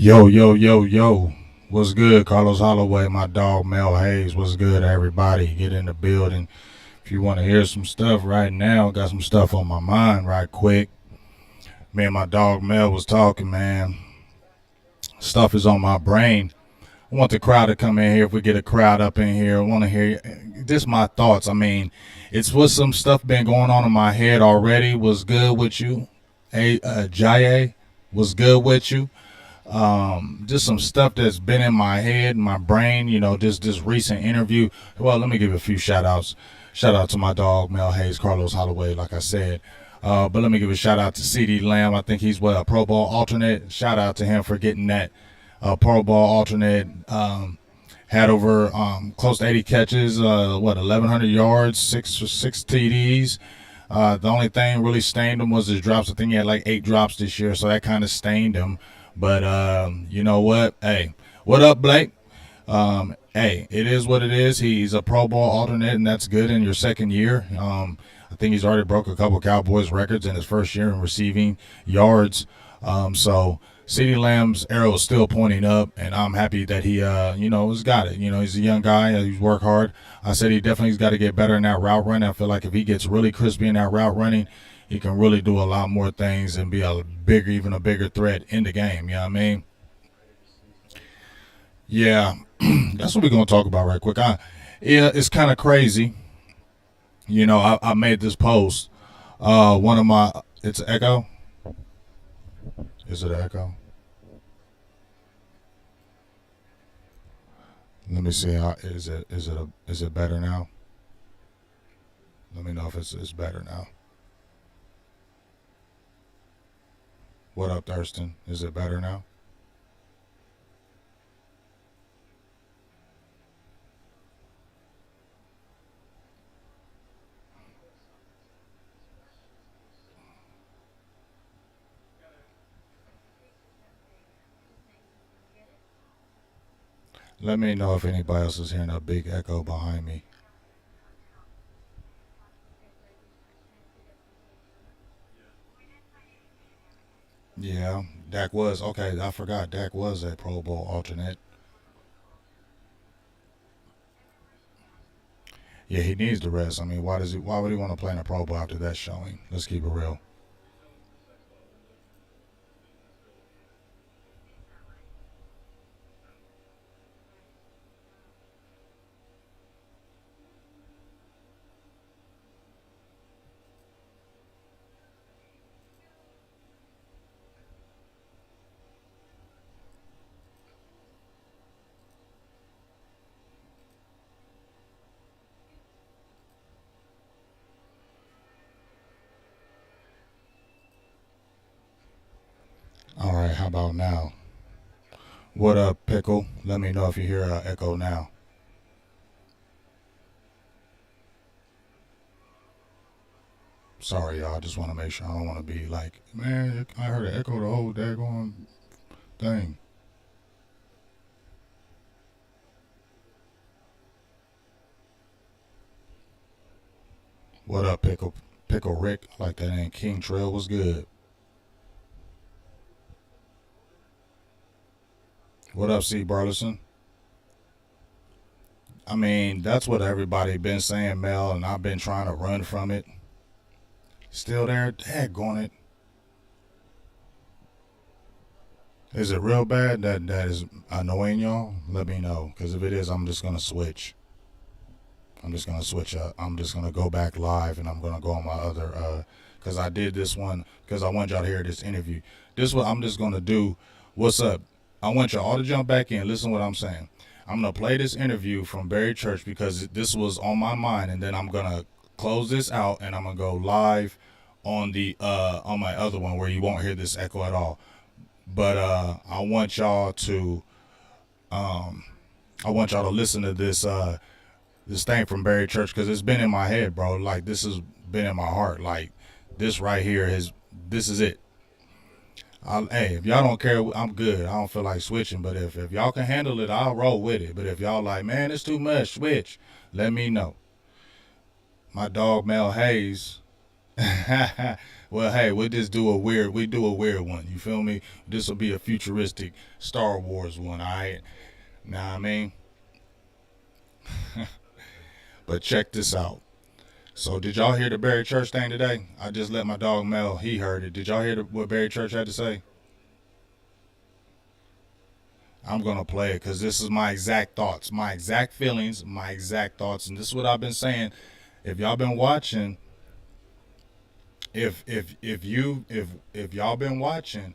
Yo, yo, yo, yo. What's good, Carlos Holloway, my dog Mel Hayes. What's good, everybody? Get in the building. If you want to hear some stuff right now, got some stuff on my mind right quick. Me and my dog Mel was talking, man. Stuff is on my brain. I want the crowd to come in here. If we get a crowd up in here, I want to hear this. My thoughts. I mean, it's what some stuff been going on in my head already. Was good with you, hey, Jaye? Was good with you? Just some stuff that's been in my head, my brain, just this recent interview. Well, let me give a few shout outs. Shout out to my dog, Mel Hayes, Carlos Holloway, like I said. But let me give a shout out to CD Lamb. I think he's a Pro Bowl alternate. Shout out to him for getting that Pro Bowl alternate. Had over close to 80 catches, 1,100 yards, six TDs. The only thing really stained him was his drops. I think he had like 8 drops this year, so that kind of stained him. But you know what? Hey, what up, Blake? Hey, it is what it is. He's a Pro Bowl alternate, and that's good in your second year. I think he's already broke a couple Cowboys records in his first year in receiving yards. So CeeDee Lamb's arrow is still pointing up, and I'm happy that he, has got it. He's a young guy. He's worked hard. I said he definitely's got to get better in that route running. I feel like if he gets really crispy in that route running, he can really do a lot more things and be even a bigger threat in the game. You know what I mean? Yeah, that's what we're gonna talk about right quick. Yeah, it's kind of crazy. I made this post. One of my, it's an echo. Is it an echo? Let me see. Is it better now? Let me know if it's better now. What up, Thurston? Is it better now? Let me know if anybody else is hearing a big echo behind me. Yeah, Dak was okay. I forgot Dak was a Pro Bowl alternate. Yeah, he needs the rest. I mean, why does he? Why would he want to play in a Pro Bowl after that showing? Let's keep it real. All right, how about now? What up, Pickle? Let me know if you hear echo now. Sorry, y'all. I just want to make sure I don't want to be like, man, I heard an echo the whole daggone thing. What up, Pickle? Pickle Rick? I like that name. King Trail was good. What up, C. Burleson? I mean, that's what everybody been saying, Mel, and I've been trying to run from it. Still there? Daggone it. Is it real bad that is annoying y'all? Let me know, because if it is, I'm just gonna switch. I'm just gonna switch up. I'm just gonna go back live, and I'm gonna go on my other. Because I did this one because I want y'all to hear this interview. This what I'm just gonna do. What's up? I want y'all all to jump back in. Listen to what I'm saying. I'm gonna play this interview from Barry Church because this was on my mind, and then I'm gonna close this out, and I'm gonna go live on the on my other one where you won't hear this echo at all. But I want y'all to um, I want y'all to listen to this thing from Barry Church because it's been in my head, bro. Like this has been in my heart. Like this right here is this is it. Hey, if y'all don't care, I'm good. I don't feel like switching, but if y'all can handle it, I'll roll with it. But if y'all like, man, it's too much, switch. Let me know. My dog Mel Hayes, Well, hey, we do a weird one. You feel me? This will be a futuristic Star Wars one, all right? Nah, I mean, but check this out. So, did y'all hear the Barry Church thing today? I just let my dog Mel. He heard it. Did y'all hear what Barry Church had to say? I'm gonna play it because this is my exact thoughts, my exact feelings, my exact thoughts, and this is what I've been saying. If y'all been watching, if y'all been watching,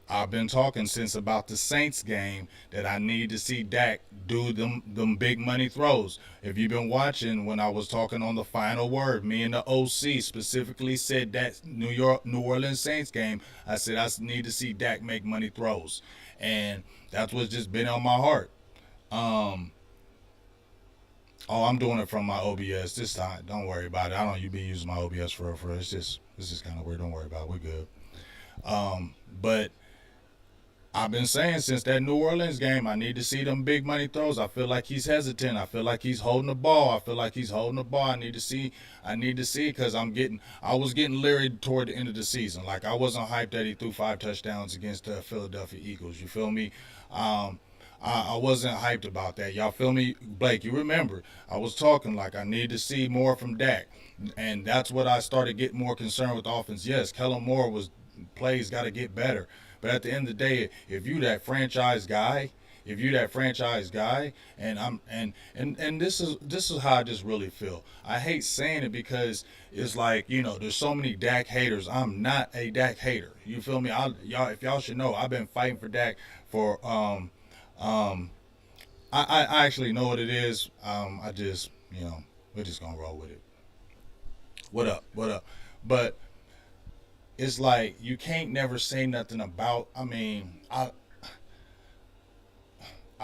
I've been talking since about the Saints game that I need to see Dak do them big money throws. If you've been watching when I was talking on the final word, me and the OC specifically said that New Orleans Saints game, I said I need to see Dak make money throws, and that's what's just been on my heart. Um, oh, I'm doing it from my OBS this time. Don't worry about it. I don't you be using my OBS for real, for real. It's just kind of weird. Don't worry about it. We're good. But I've been saying since that New Orleans game, I need to see them big money throws. I feel like he's hesitant. I feel like he's holding the ball. I feel like he's holding the ball. I need to see because I was getting leery toward the end of the season. Like I wasn't hyped that he threw 5 touchdowns against the Philadelphia Eagles. You feel me? Um, I wasn't hyped about that. Y'all feel me? Blake, you remember, I was talking like I need to see more from Dak. And that's what I started getting more concerned with offense. Yes, Kellen Moore was plays got to get better. But at the end of the day, if you that franchise guy, and this is how I just really feel. I hate saying it because it's like there's so many Dak haters. I'm not a Dak hater. You feel me? Y'all, if y'all should know, I've been fighting for Dak for um I actually know what it is. I just we're just gonna roll with it. What up? What up? But it's like you can't never say nothing about. I mean, I've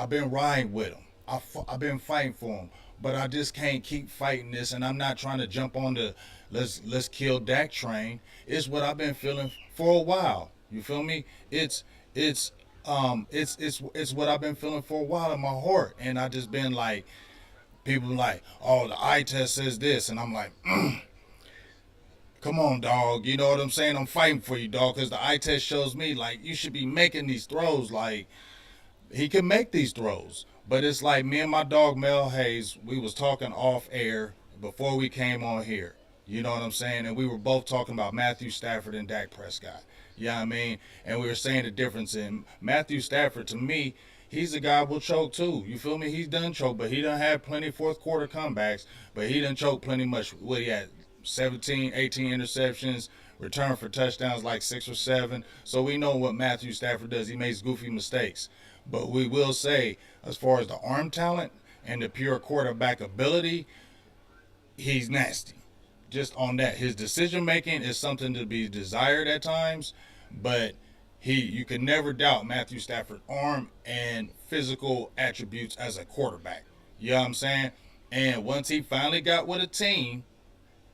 been riding with him. I've been fighting for him, but I just can't keep fighting this. And I'm not trying to jump on the let's kill Dak train. It's what I've been feeling for a while. You feel me? It's what I've been feeling for a while in my heart, and I just been like people like, oh, the eye test says this, and I'm like, come on, dog. You know what I'm saying? I'm fighting for you, dog, because the eye test shows me like you should be making these throws. Like he can make these throws, but it's like me and my dog Mel Hayes. We was talking off air before we came on here. You know what I'm saying? And we were both talking about Matthew Stafford and Dak Prescott. You know what I mean? And we were saying the difference in Matthew Stafford. To me, he's a guy who will choke too. You feel me? He's done choke, but he done had plenty fourth quarter comebacks. But he done choke plenty much. What he had 17, 18 interceptions, return for touchdowns like 6 or 7. So we know what Matthew Stafford does. He makes goofy mistakes. But we will say, as far as the arm talent and the pure quarterback ability, he's nasty. Just on that, his decision making is something to be desired at times, but you can never doubt Matthew Stafford's arm and physical attributes as a quarterback. You know what I'm saying? And once he finally got with a team,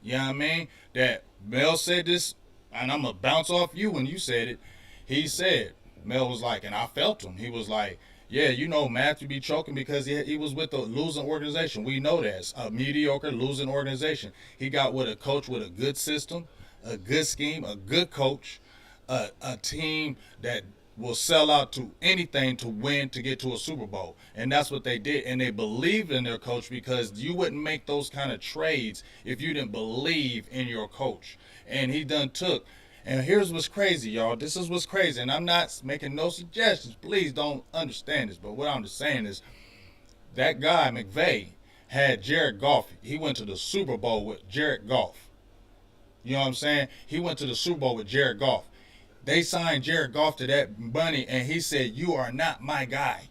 you know what I mean? That Mel said this, and I'm going to bounce off you when you said it. He said, Mel was like, and I felt him. He was like, yeah, Matthew be choking because he was with a losing organization. We know that. It's a mediocre losing organization. He got with a coach with a good system, a good scheme, a good coach, a team that will sell out to anything to win to get to a Super Bowl. And that's what they did. And they believed in their coach because you wouldn't make those kind of trades if you didn't believe in your coach. And he done took. And here's what's crazy, y'all. This is what's crazy. And I'm not making no suggestions. Please don't understand this. But what I'm just saying is that guy, McVay, had Jared Goff. He went to the Super Bowl with Jared Goff. You know what I'm saying? He went to the Super Bowl with Jared Goff. They signed Jared Goff to that money, and he said, you are not my guy.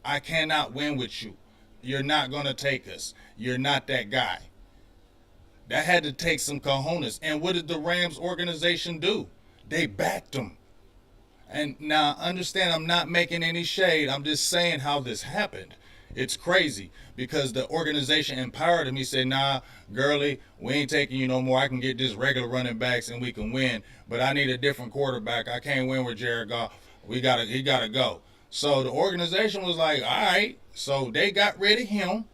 I cannot win with you. You're not going to take us. You're not that guy. That had to take some cojones. And what did the Rams organization do? They backed him. And now, understand, I'm not making any shade. I'm just saying how this happened. It's crazy because the organization empowered him. He said, nah, Gurley, we ain't taking you no more. I can get this regular running backs and we can win. But I need a different quarterback. I can't win with Jared Goff. He gotta go. So the organization was like, all right. So they got rid of him.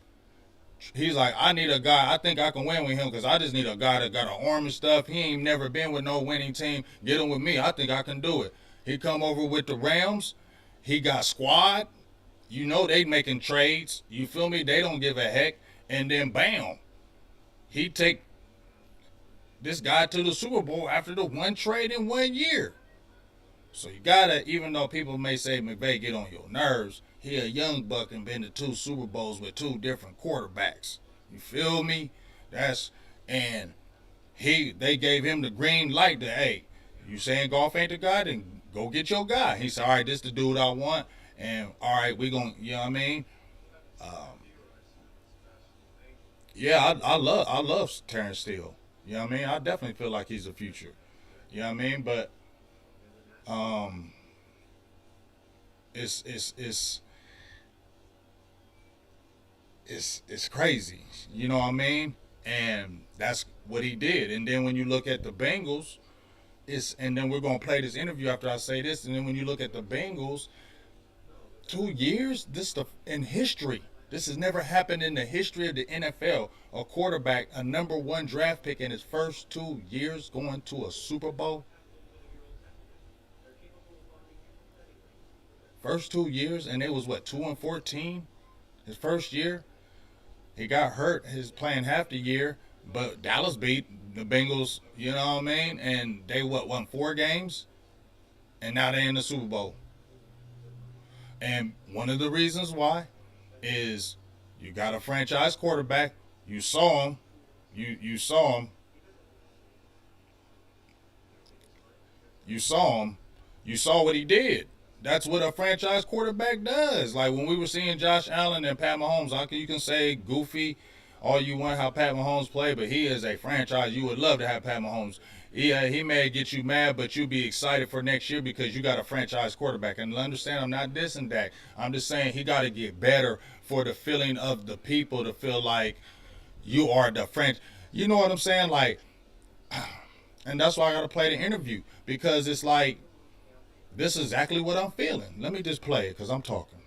He's like, I need a guy. I think I can win with him because I just need a guy that got an arm and stuff. He ain't never been with no winning team. Get him with me. I think I can do it. He come over with the Rams. He got squad. You know they making trades. You feel me? They don't give a heck. And then bam, he take this guy to the Super Bowl after the one trade in 1 year. So you gotta, even though people may say McVay get on your nerves, he a young buck and been to two Super Bowls with two different quarterbacks. You feel me? That's and they gave him the green light to, hey, you saying golf ain't the guy, then go get your guy. He said, all right, this the dude I want, and all right, we gonna, you know what I mean? Um, yeah, I love Terrence Steele. You know what I mean? I definitely feel like he's the future. You know what I mean? But um, it's it's crazy. You know what I mean? And that's what he did. And then when you look at the Bengals, and then we're gonna play this interview after I say this. And then when you look at the Bengals, 2 years, this the in history. This has never happened in the history of the NFL. A quarterback, a number one draft pick in his first 2 years, going to a Super Bowl. First 2 years, and it was what 2-14. His first year, he got hurt. His playing half the year, but Dallas beat the Bengals. You know what I mean? And they won 4 games, and now they're in the Super Bowl. And one of the reasons why is you got a franchise quarterback. You saw him. You saw him. You saw him. You saw what he did. That's what a franchise quarterback does. Like when we were seeing Josh Allen and Pat Mahomes, you can say goofy all you want how Pat Mahomes play, but he is a franchise. You would love to have Pat Mahomes. Yeah, he may get you mad, but you'll be excited for next year because you got a franchise quarterback. And understand, I'm not dissing Dak. I'm just saying he got to get better for the feeling of the people to feel like you are the French. You know what I'm saying? Like, and that's why I got to play the interview because it's like this is exactly what I'm feeling. Let me just play it because I'm talking.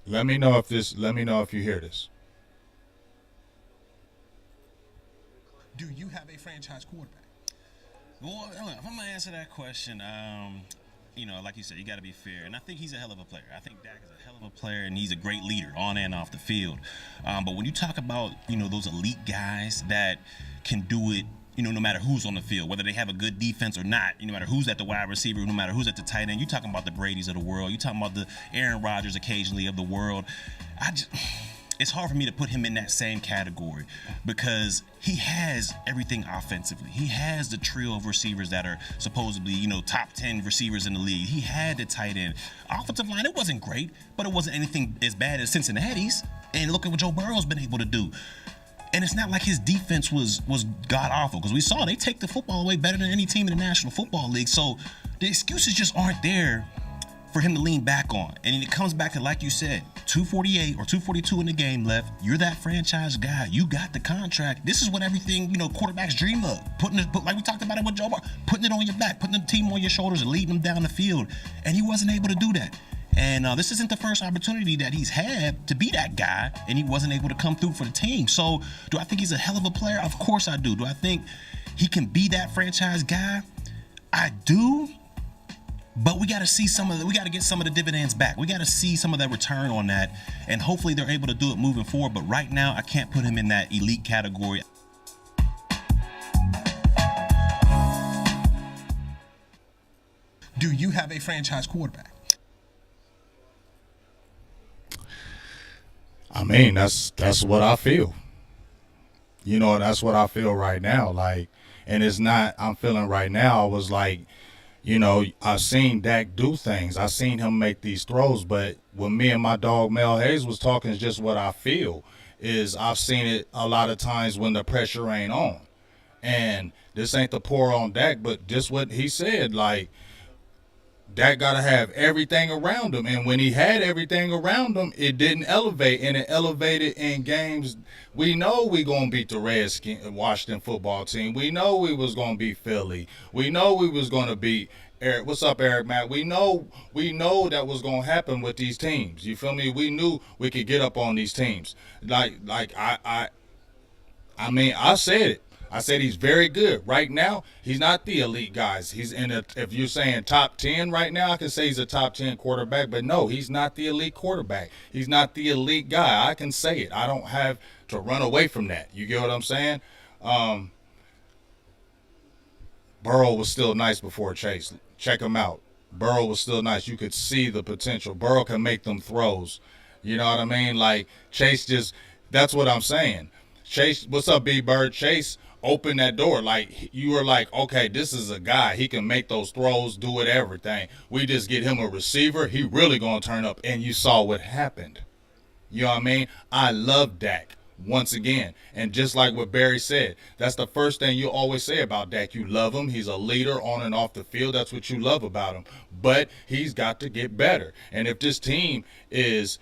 Let me know if this. Let me know if you hear this. Do you have a franchise quarterback? Well, if I'm gonna answer that question, like you said, you got to be fair, and I think he's a hell of a player. I think Dak is a hell of a player, and he's a great leader on and off the field. But when you talk about those elite guys that can do it, no matter who's on the field, whether they have a good defense or not, no matter who's at the wide receiver, no matter who's at the tight end, you're talking about the Bradys of the world, you're talking about the Aaron Rodgers occasionally of the world. It's hard for me to put him in that same category because he has everything offensively. He has the trio of receivers that are supposedly, top 10 receivers in the league. He had the tight end. Offensive line, it wasn't great, but it wasn't anything as bad as Cincinnati's. And look at what Joe Burrow's been able to do. And it's not like his defense was god awful because we saw they take the football away better than any team in the National Football League. So the excuses just aren't there for him to lean back on. And it comes back to, like you said, 248 or 242 in the game left. You're that franchise guy. You got the contract. This is what everything, quarterbacks dream of. Like we talked about it with Joe Burrow, putting it on your back, putting the team on your shoulders and leading them down the field. And he wasn't able to do that. And this isn't the first opportunity that he's had to be that guy, and he wasn't able to come through for the team. So do I think he's a hell of a player? Of course I do. Do I think he can be that franchise guy? I do. But we got to we got to get some of the dividends back. We got to see some of that return on that, and hopefully they're able to do it moving forward. But right now, I can't put him in that elite category. Do you have a franchise quarterback? I mean, that's what I feel. That's what I feel right now. Like, and it's not. I'm feeling right now. I was like, I've seen Dak do things. I've seen him make these throws. But when me and my dog Mel Hayes was talking, it's just what I feel. Is I've seen it a lot of times when the pressure ain't on, and this ain't the pour on Dak, but just what he said. Like Dak got to have everything around him. And when he had everything around him, it didn't elevate. And it elevated in games. We know we going to beat the Redskins, Washington football team. We know we was going to beat Philly. We know we was going to beat Eric. What's up, Eric, Matt? We know that was going to happen with these teams. You feel me? We knew we could get up on these teams. I mean, I said it. I said he's very good. Right now, he's not the elite guys. He's in a, if you're saying top 10 right now, I can say he's a top 10 quarterback, but no, he's not the elite quarterback. He's not the elite guy. I can say it. I don't have to run away from that. You get what I'm saying? Um, Burrow was still nice before Chase. Check him out. Burrow was still nice. You could see the potential. Burrow can make them throws. You know what I mean? Like Chase just, that's what I'm saying. Chase, what's up, B Bird? Chase opened that door. Like you were like, okay, this is a guy. He can make those throws, do it, everything. We just get him a receiver. He really gonna turn up. And you saw what happened. You know what I mean? I love Dak once again. And just like what Barry said, that's the first thing you always say about Dak. You love him. He's a leader on and off the field. That's what you love about him. But he's got to get better. And if this team is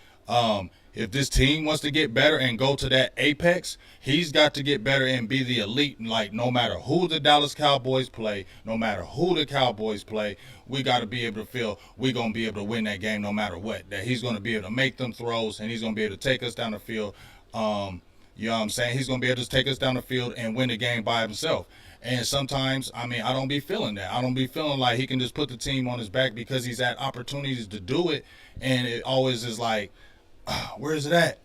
if this team wants to get better and go to that apex, he's got to get better and be the elite. Like no matter who the Dallas Cowboys play, no matter who the Cowboys play, we got to be able to feel we're going to be able to win that game no matter what. That he's going to be able to make them throws and he's going to be able to take us down the field. You know what I'm saying? He's going to be able to take us down the field and win the game by himself. And sometimes, I mean, I don't be feeling that. I don't be feeling like he can just put the team on his back because he's had opportunities to do it. And it always is like, where is it at?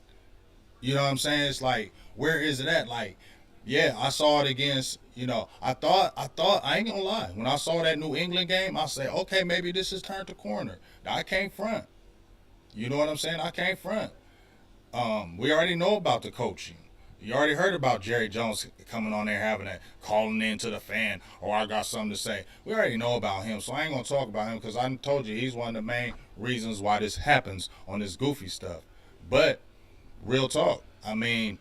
You know what I'm saying? It's like, where is it at? Like, yeah, I saw it against, I thought, I ain't gonna lie. When I saw that New England game, I said, okay, maybe this is turned to corner. I can't front. You know what I'm saying? I can't front. We already know about the coaching. You already heard about Jerry Jones coming on there having that, calling in to the fan, or I got something to say. We already know about him, so I ain't going to talk about him because I told you he's one of the main reasons why this happens on this goofy stuff. But, real talk, I mean,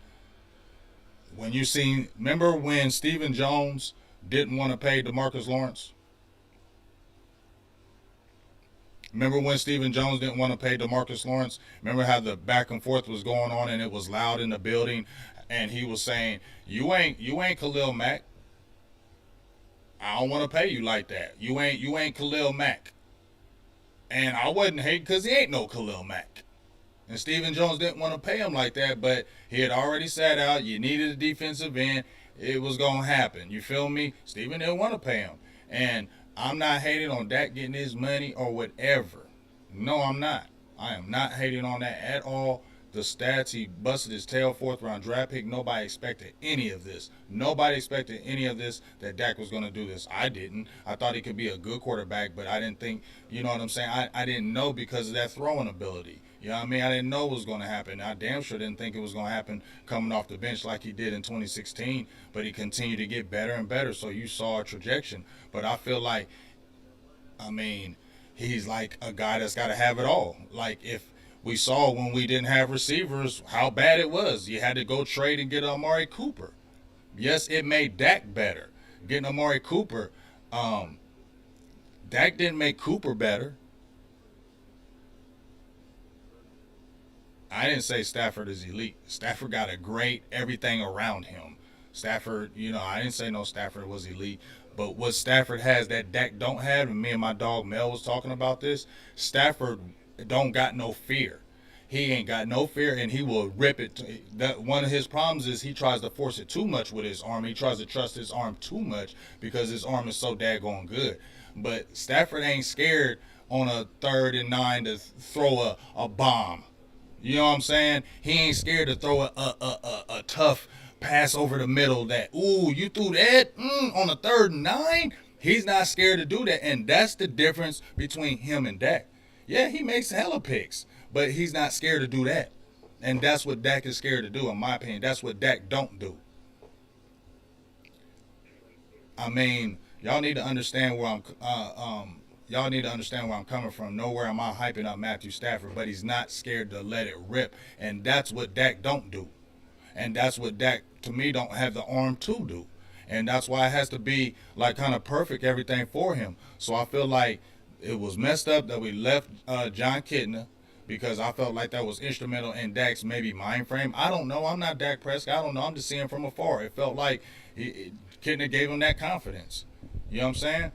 when you seen, remember when Stephen Jones didn't want to pay DeMarcus Lawrence? Remember when Stephen Jones didn't want to pay DeMarcus Lawrence? Remember how the back and forth was going on and it was loud in the building? And he was saying, you ain't Khalil Mack. I don't want to pay you like that. You ain't Khalil Mack. And I wasn't hating because he ain't no Khalil Mack. And Stephen Jones didn't want to pay him like that, but he had already sat out. You needed a defensive end. It was going to happen. You feel me? Stephen didn't want to pay him. And I'm not hating on Dak getting his money or whatever. No, I'm not. I am not hating on that at all. The stats, he busted his tail, 4th round draft pick. Nobody expected any of this. Nobody expected any of this, that Dak was going to do this. I didn't. I thought he could be a good quarterback, but I didn't think, you know what I'm saying? I didn't know because of that throwing ability. You know what I mean? I didn't know it was going to happen. I damn sure didn't think it was going to happen coming off the bench like he did in 2016, but he continued to get better and better, so you saw a trajectory. But I feel like, I mean, he's like a guy that's got to have it all. Like if we saw when we didn't have receivers how bad it was. You had to go trade and get Amari Cooper. Yes, it made Dak better. Getting Amari Cooper, Dak didn't make Cooper better. I didn't say Stafford is elite. Stafford got a great everything around him. Stafford, I didn't say no Stafford was elite. But what Stafford has that Dak don't have, and me and my dog Mel was talking about this, Stafford don't got no fear. He ain't got no fear, and he will rip it. One of his problems is he tries to force it too much with his arm. He tries to trust his arm too much because his arm is so daggone good. But Stafford ain't scared on a 3rd and 9 to throw a bomb. You know what I'm saying? He ain't scared to throw a tough pass over the middle that, ooh, you threw that on a 3rd and 9? He's not scared to do that, and that's the difference between him and Dak. Yeah, he makes hella picks, but he's not scared to do that. And that's what Dak is scared to do, in my opinion. That's what Dak don't do. I mean, y'all need to understand where I'm coming from. Nowhere am I hyping up Matthew Stafford, but he's not scared to let it rip. And that's what Dak don't do. And that's what Dak, to me, don't have the arm to do. And that's why it has to be like kind of perfect everything for him. So I feel like It was messed up that we left John Kitna because I felt like that was instrumental in Dak's maybe mind frame. I don't know. I'm not Dak Prescott. I don't know. I'm just seeing from afar. It felt like Kitna gave him that confidence. You know what I'm saying?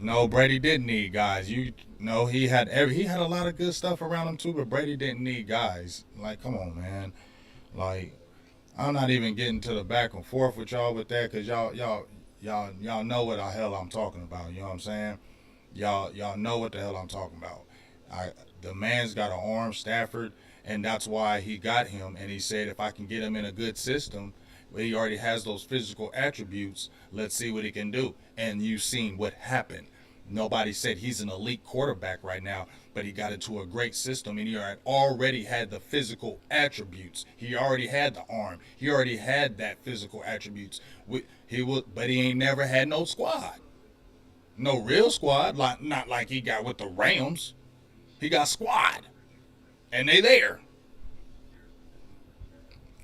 No, Brady didn't need guys. You know he had a lot of good stuff around him too, but Brady didn't need guys. Like, come on, man. Like, I'm not even getting to the back and forth with y'all with that because y'all know what the hell I'm talking about. You know what I'm saying? Y'all know what the hell I'm talking about. I The man's got an arm, Stafford, and that's why he got him. And he said if I can get him in a good system, he already has those physical attributes. Let's see what he can do. And you've seen what happened. Nobody said he's an elite quarterback right now, but he got into a great system and he already had the physical attributes. He already had the arm. He already had that physical attributes. But he ain't never had no squad. No real squad, like not like he got with the Rams. He got squad, and they there.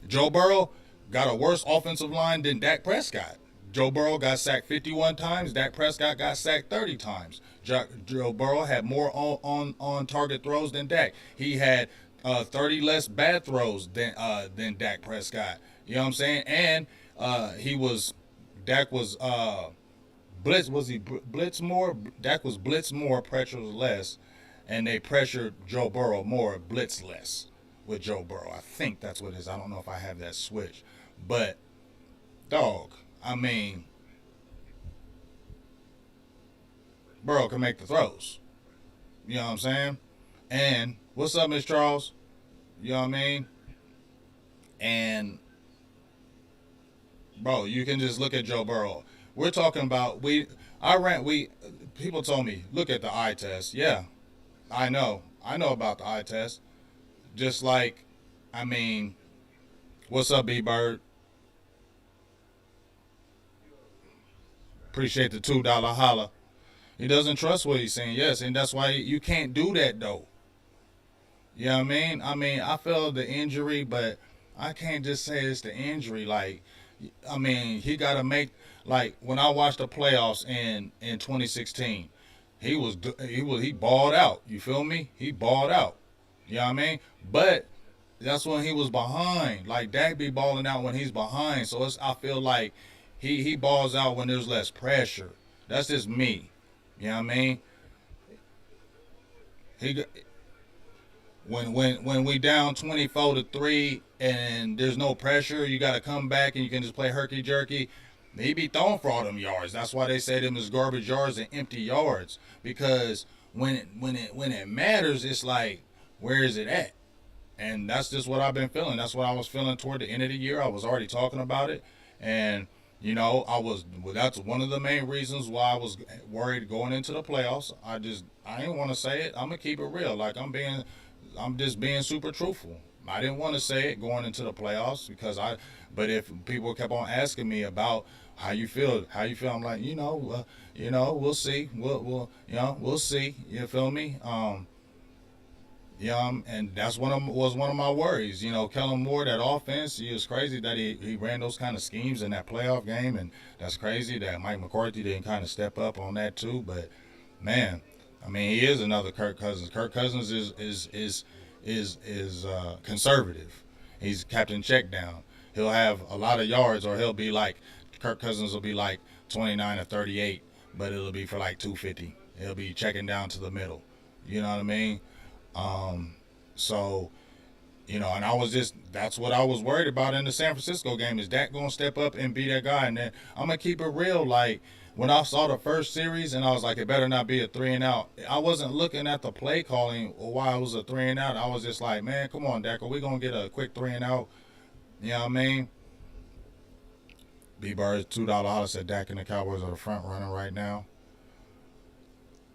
Joe Burrow got a worse offensive line than Dak Prescott. Joe Burrow got sacked 51 times. Dak Prescott got sacked 30 times. Joe Burrow had more on target throws than Dak. He had 30 less bad throws than Dak Prescott. You know what I'm saying? And Dak was blitz more? Dak was blitz more, pressure less, and they pressured Joe Burrow more, blitz less with Joe Burrow. I think that's what it is. I don't know if I have that switch, but dog, I mean, Burrow can make the throws. You know what I'm saying? And what's up, Miss Charles? You know what I mean? And bro, you can just look at Joe Burrow. We're talking about people told me, look at the eye test. Yeah, I know. I know about the eye test. Just like, I mean, what's up, B Bird? Appreciate the $2 holla. He doesn't trust what he's saying, yes, and that's why you can't do that though. You know what I mean? I mean, I feel the injury, but I can't just say it's the injury. Like, I mean, he got to make like when I watched the playoffs in 2016, he balled out. You feel me? He balled out. You know what I mean? But that's when he was behind. Like Dak be balling out when he's behind. So I feel like he balls out when there's less pressure. That's just me. You know what I mean? He when we down 24-3 and there's no pressure, you got to come back and you can just play herky jerky. He be throwing for all them yards. That's why they say them is garbage yards and empty yards. Because when it matters, it's like, where is it at? And that's just what I've been feeling. That's what I was feeling toward the end of the year. I was already talking about it, and that's one of the main reasons why I was worried going into the playoffs. I didn't want to say it. I'm gonna keep it real. Like I'm just being super truthful. I didn't want to say it going into the playoffs but if people kept on asking me about how you feel, I'm like, we'll see. We'll see. You feel me? And that's was one of my worries. Kellen Moore, that offense, he was crazy that he ran those kind of schemes in that playoff game, and that's crazy that Mike McCarthy didn't kind of step up on that too. But man, I mean, he is another Kirk Cousins. Kirk Cousins is conservative. He's Captain Checkdown. He'll have a lot of yards, or he'll be like Kirk Cousins will be like 29 or 38, but it'll be for like 250. He'll be checking down to the middle. You know what I mean? So, and that's what I was worried about in the San Francisco game. Is Dak going to step up and be that guy? And then I'm going to keep it real. Like, when I saw the first series and I was like, it better not be a 3-and-out. I wasn't looking at the play calling or why it was a 3-and-out. I was just like, man, come on, Dak, are we going to get a quick 3-and-out? You know what I mean? B-Bird, $2 holler said Dak and the Cowboys are the front runner right now.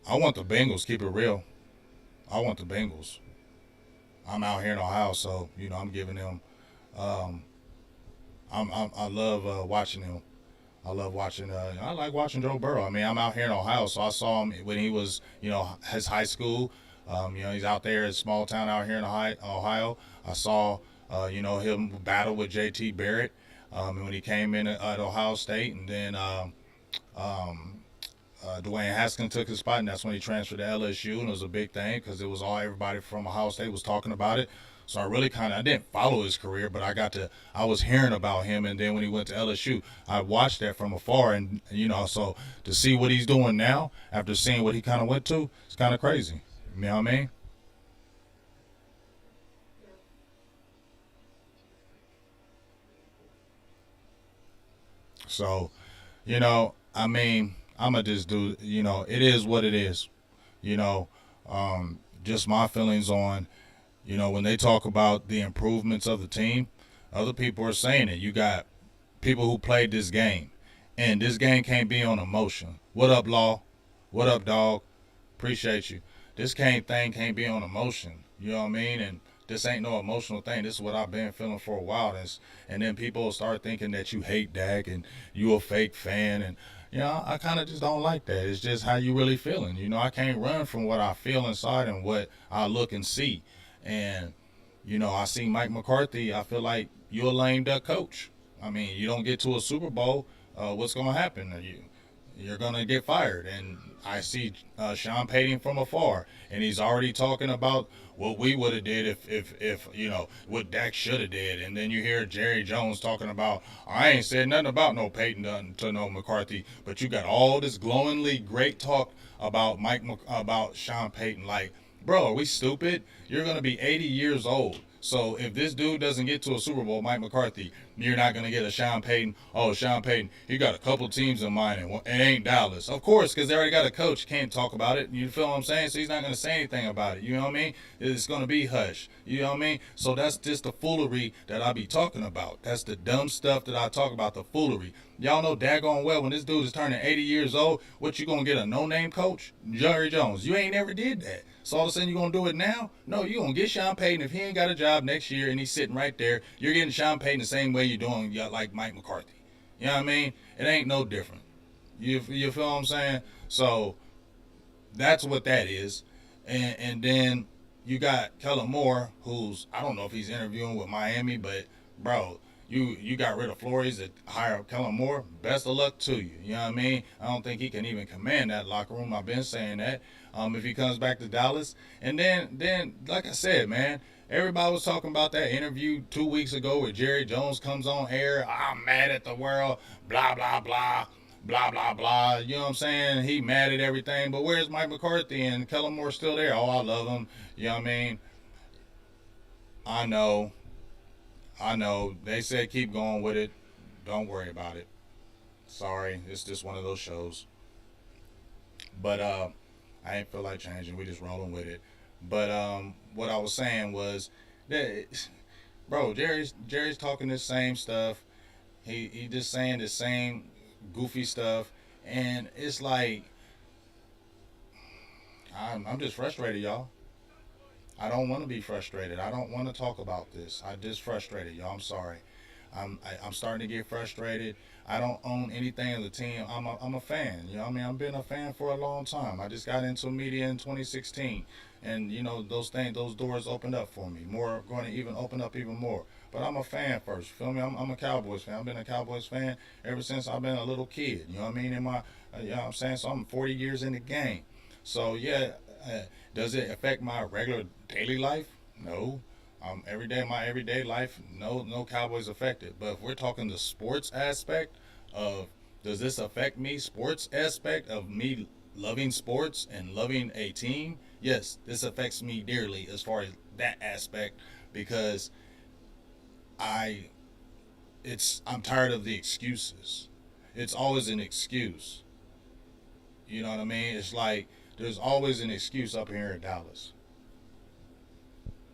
I want the Bengals, keep it real. I want the Bengals. I'm out here in Ohio, so I'm giving them. I love watching them. I love watching. I like watching Joe Burrow. I mean, I'm out here in Ohio, so I saw him when he was, his high school. He's out there in a small town out here in Ohio. I saw, him battle with J.T. Barrett when he came in at Ohio State, and then Dwayne Haskins took his spot, and that's when he transferred to LSU, and it was a big thing because it was all everybody from Ohio State was talking about it. So I really I didn't follow his career, but I was hearing about him, and then when he went to LSU, I watched that from afar, and so to see what he's doing now after seeing what he kind of went to, it's kind of crazy. You know what I mean? So, I mean, I'ma just do, it is what it is. You know, just my feelings on, when they talk about the improvements of the team, other people are saying it. You got people who played this game, and this game can't be on emotion. What up, Law? What up, dog? Appreciate you. This thing can't be on emotion. You know what I mean? And this ain't no emotional thing. This is what I've been feeling for a while. And then people start thinking that you hate Dak and you a fake fan. And I kind of just don't like that. It's just how you really feeling. I can't run from what I feel inside and what I look and see. And I see Mike McCarthy. I feel like you're a lame duck coach. I mean, you don't get to a Super Bowl. What's going to happen to you? You're going to get fired. And I see Sean Payton from afar, and he's already talking about what we would have did if what Dak should have did. And then you hear Jerry Jones talking about, I ain't said nothing about no Payton to no McCarthy, but you got all this glowingly great talk about about Sean Payton. Like, bro, are we stupid? You're going to be 80 years old. So if this dude doesn't get to a Super Bowl, Mike McCarthy, you're not going to get a Sean Payton. Oh, Sean Payton, he got a couple teams in mind, and it ain't Dallas. Of course, because they already got a coach. Can't talk about it. You feel what I'm saying? So he's not going to say anything about it. You know what I mean? It's going to be hush. You know what I mean? So that's just the foolery that I be talking about. That's the dumb stuff that I talk about, the foolery. Y'all know daggone well when this dude is turning 80 years old, what you going to get, a no-name coach? Jerry Jones. You ain't never did that. So all of a sudden you're going to do it now? No, you're going to get Sean Payton. If he ain't got a job next year and he's sitting right there, you're getting Sean Payton the same way you're doing like Mike McCarthy. You know what I mean? It ain't no different. You feel what I'm saying? So that's what that is. And then you got Kellen Moore, who's, I don't know if he's interviewing with Miami, but bro, you got rid of Flores to hire Kellen Moore. Best of luck to you. You know what I mean? I don't think he can even command that locker room. I've been saying that. If he comes back to Dallas, and then like I said, man, everybody was talking about that interview 2 weeks ago where Jerry Jones comes on air. I'm mad at the world. Blah blah blah. Blah blah blah. You know what I'm saying? He mad at everything. But where's Mike McCarthy and Kellen Moore still there? Oh, I love him. You know what I mean? I know. I know. They said keep going with it. Don't worry about it. Sorry, it's just one of those shows. But I ain't feel like changing. We just rolling with it. But what I was saying was that, bro, Jerry's talking the same stuff. He just saying the same goofy stuff, and it's like I'm just frustrated, y'all. I don't want to be frustrated. I don't want to talk about this. I just frustrated, y'all. I'm sorry. I'm starting to get frustrated. I don't own anything of the team. I'm a fan. You know what I mean? I've been a fan for a long time. I just got into media in 2016, and those doors opened up for me. More going to even open up even more. But I'm a fan first. Feel me? I'm a Cowboys fan. I've been a Cowboys fan ever since I've been a little kid. You know what I mean? You know what I'm saying? So I'm 40 years in the game. So yeah, does it affect my regular daily life? No. Every day, my everyday life, no Cowboys affected. But if we're talking the sports aspect of, does this affect me? Sports aspect of me loving sports and loving a team? Yes, this affects me dearly as far as that aspect, because I I'm tired of the excuses. It's always an excuse. You know what I mean? It's like there's always an excuse up here in Dallas.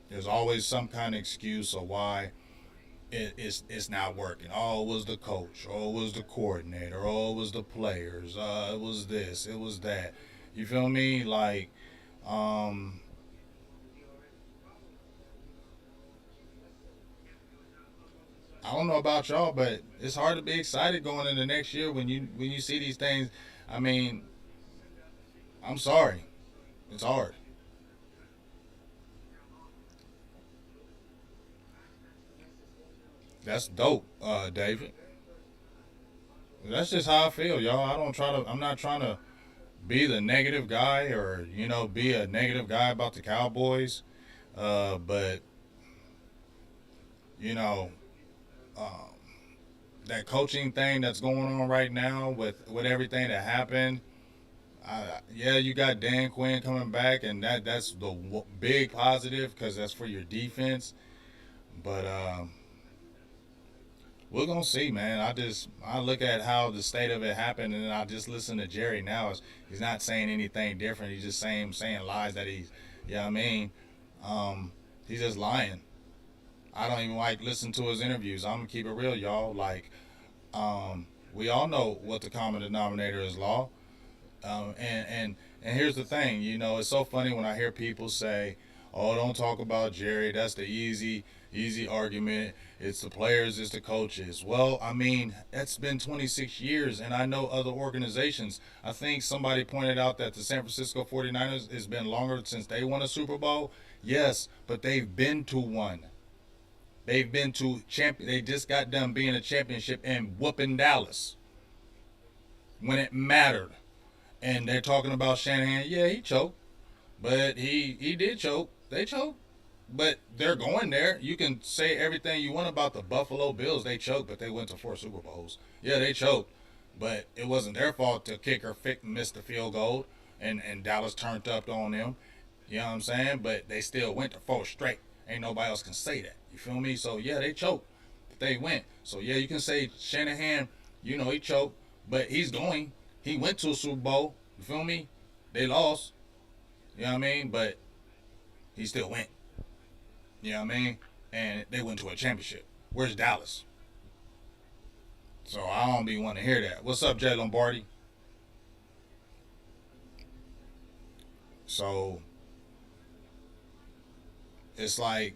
There's always some kind of excuse of why it's not working. Oh, it was the coach. Oh, it was the coordinator. Oh, it was the players. It was this. It was that. You feel me? Like, um, I don't know about y'all, but it's hard to be excited going into next year when you see these things. I mean, I'm sorry, it's hard. That's dope, David. That's just how I feel, y'all. I don't try to. I'm not trying to be the negative guy, or be a negative guy about the Cowboys. But you know, um, that coaching thing that's going on right now with everything that happened. Yeah, you got Dan Quinn coming back, and that's the big positive because that's for your defense. But we're gonna see, man. I look at how the state of it happened, and I just listen to Jerry now. He's not saying anything different. He's just saying lies that he's, yeah, I mean, he's just lying. I don't even like listen to his interviews. I'm gonna keep it real, y'all. Like, we all know what the common denominator is, law. And here's the thing, it's so funny when I hear people say, "Oh, don't talk about Jerry. That's the easy argument. It's the players, it's the coaches." Well, I mean, it's been 26 years, and I know other organizations. I think somebody pointed out that the San Francisco 49ers has been longer since they won a Super Bowl. Yes, but they've been to one. They've been to champion. They just got done being a championship and whooping Dallas when it mattered. And they're talking about Shanahan. Yeah, he choked, but he did choke. They choked, but they're going there. You can say everything you want about the Buffalo Bills. They choked, but they went to 4 Super Bowls. Yeah, they choked, but it wasn't their fault. The kicker missed the field goal, and Dallas turned up on them. You know what I'm saying? But they still went to 4 straight. Ain't nobody else can say that. You feel me? So yeah, they choked, but they went. So yeah, you can say Shanahan. He choked, but he's going. He went to a Super Bowl. You feel me? They lost. You know what I mean? But he still went. You know what I mean? And they went to a championship. Where's Dallas? So I don't be wanting to hear that. What's up, Jay Lombardi? So it's like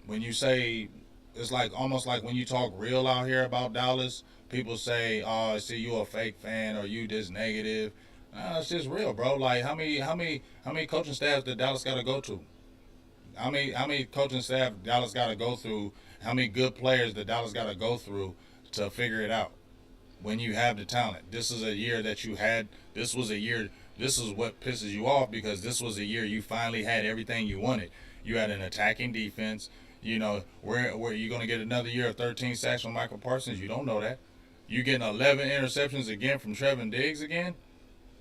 when you say, it's like almost like when you talk real out here about Dallas, people say, "Oh, I see you a fake fan or you just negative." It's just real, bro. Like how many coaching staffs did Dallas got to go to? How many coaching staff Dallas got to go through? How many good players that Dallas got to go through to figure it out? When you have the talent, this is a year that you had. This was a year. This is what pisses you off because this was a year you finally had everything you wanted. You had an attacking defense. Where you gonna get another year of 13 sacks from Michael Parsons? You don't know that. You getting 11 interceptions again from Trevin Diggs again?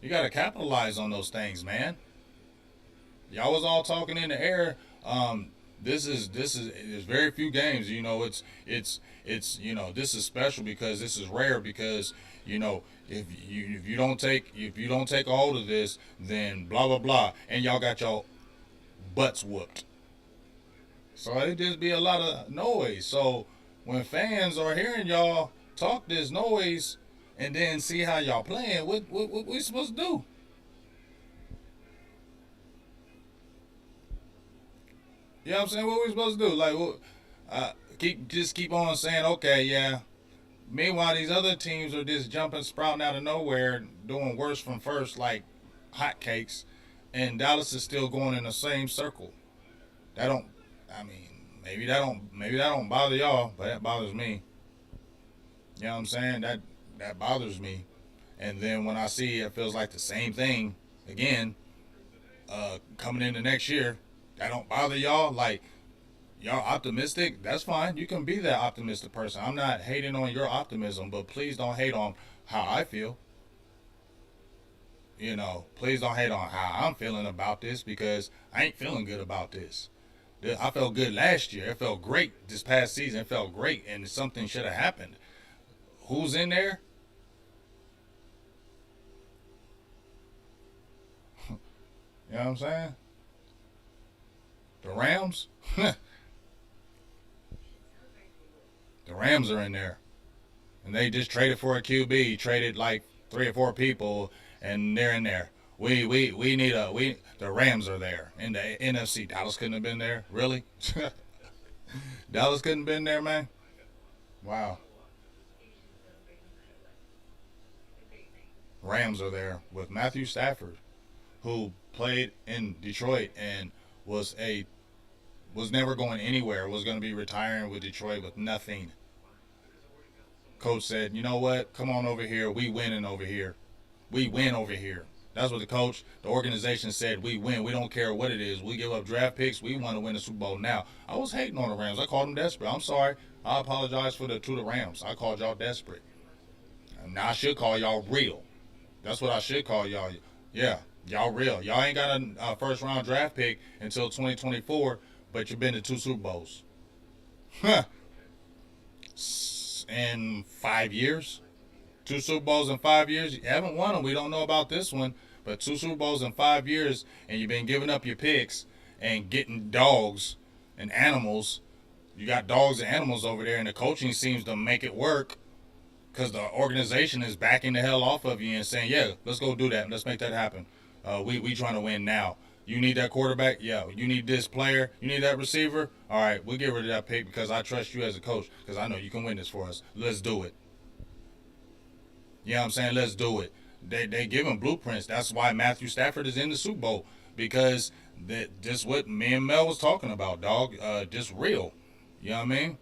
You got to capitalize on those things, man. Y'all was all talking in the air. This is there's very few games. This is special because this is rare because if you don't take a hold of this, then blah blah blah, and y'all got your butts whooped. So it just be a lot of noise. So when fans are hearing y'all talk this noise and then see how y'all playing, what we supposed to do? You know what I'm saying? What we supposed to do? Like, keep on saying, okay, yeah. Meanwhile, these other teams are just jumping, sprouting out of nowhere, doing worse from first like hotcakes, and Dallas is still going in the same circle. That don't. I mean, maybe that don't bother y'all, but that bothers me. You know what I'm saying? That bothers me. And then when I see it feels like the same thing again, coming into next year, that don't bother y'all. Like y'all optimistic, that's fine. You can be that optimistic person. I'm not hating on your optimism, but please don't hate on how I feel. Please don't hate on how I'm feeling about this because I ain't feeling good about this. I felt good last year. It felt great this past season. It felt great, and something should have happened. Who's in there? You know what I'm saying? The Rams? The Rams are in there. And they just traded for a QB, traded like 3 or 4 people, and they're in there. The Rams are there in the NFC. Dallas couldn't have been there, really. Dallas couldn't have been there, man. Wow. Rams are there with Matthew Stafford, who played in Detroit and was a was never going anywhere. Was going to be retiring with Detroit with nothing. Coach said, "You know what? Come on over here. We winning over here. We win over here." That's what the organization said. We win. We don't care what it is. We give up draft picks. We want to win the Super Bowl now. I was hating on the Rams. I called them desperate. I'm sorry. I apologize to the Rams. I called y'all desperate. And now I should call y'all real. That's what I should call y'all. Yeah, y'all real. Y'all ain't got a first round draft pick until 2024, but you've been to 2 Super Bowls. Huh. In 5 years? 2 Super Bowls in 5 years? You haven't won them. We don't know about this one. But 2 Super Bowls in 5 years, and you've been giving up your picks and getting dogs and animals. You got dogs and animals over there, and the coaching seems to make it work because the organization is backing the hell off of you and saying, yeah, let's go do that. Let's make that happen. We trying to win now. You need that quarterback? Yeah. You need this player? You need that receiver? All right, we'll get rid of that pick because I trust you as a coach because I know you can win this for us. Let's do it. You know what I'm saying? Let's do it. They give him blueprints. That's why Matthew Stafford is in the Super Bowl because just what me and Mel was talking about, dog. Just real. You know what I mean?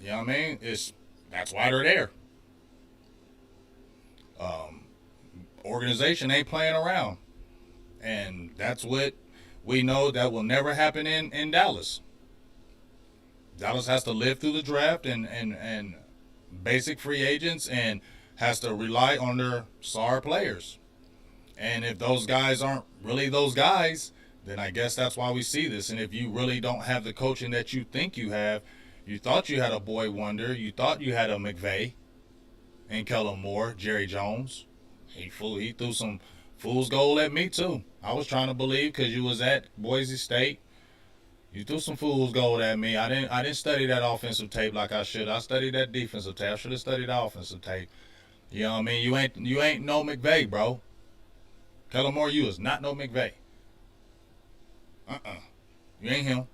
You know what I mean? That's why they're there. Organization ain't playing around, and that's what we know that will never happen in Dallas. Dallas has to live through the draft and basic free agents and has to rely on their star players. And if those guys aren't really those guys, then I guess that's why we see this. And if you really don't have the coaching that you think you have, you thought you had a boy wonder, you thought you had a McVay and Kellen Moore, Jerry Jones. He threw some fool's gold at me too. I was trying to believe because you was at Boise State. You threw some fool's gold at me. I didn't study that offensive tape like I should. I studied that defensive tape. I should have studied the offensive tape. You know what I mean? You ain't no McVay, bro. Kellen Moore, you is not no McVay. You ain't him.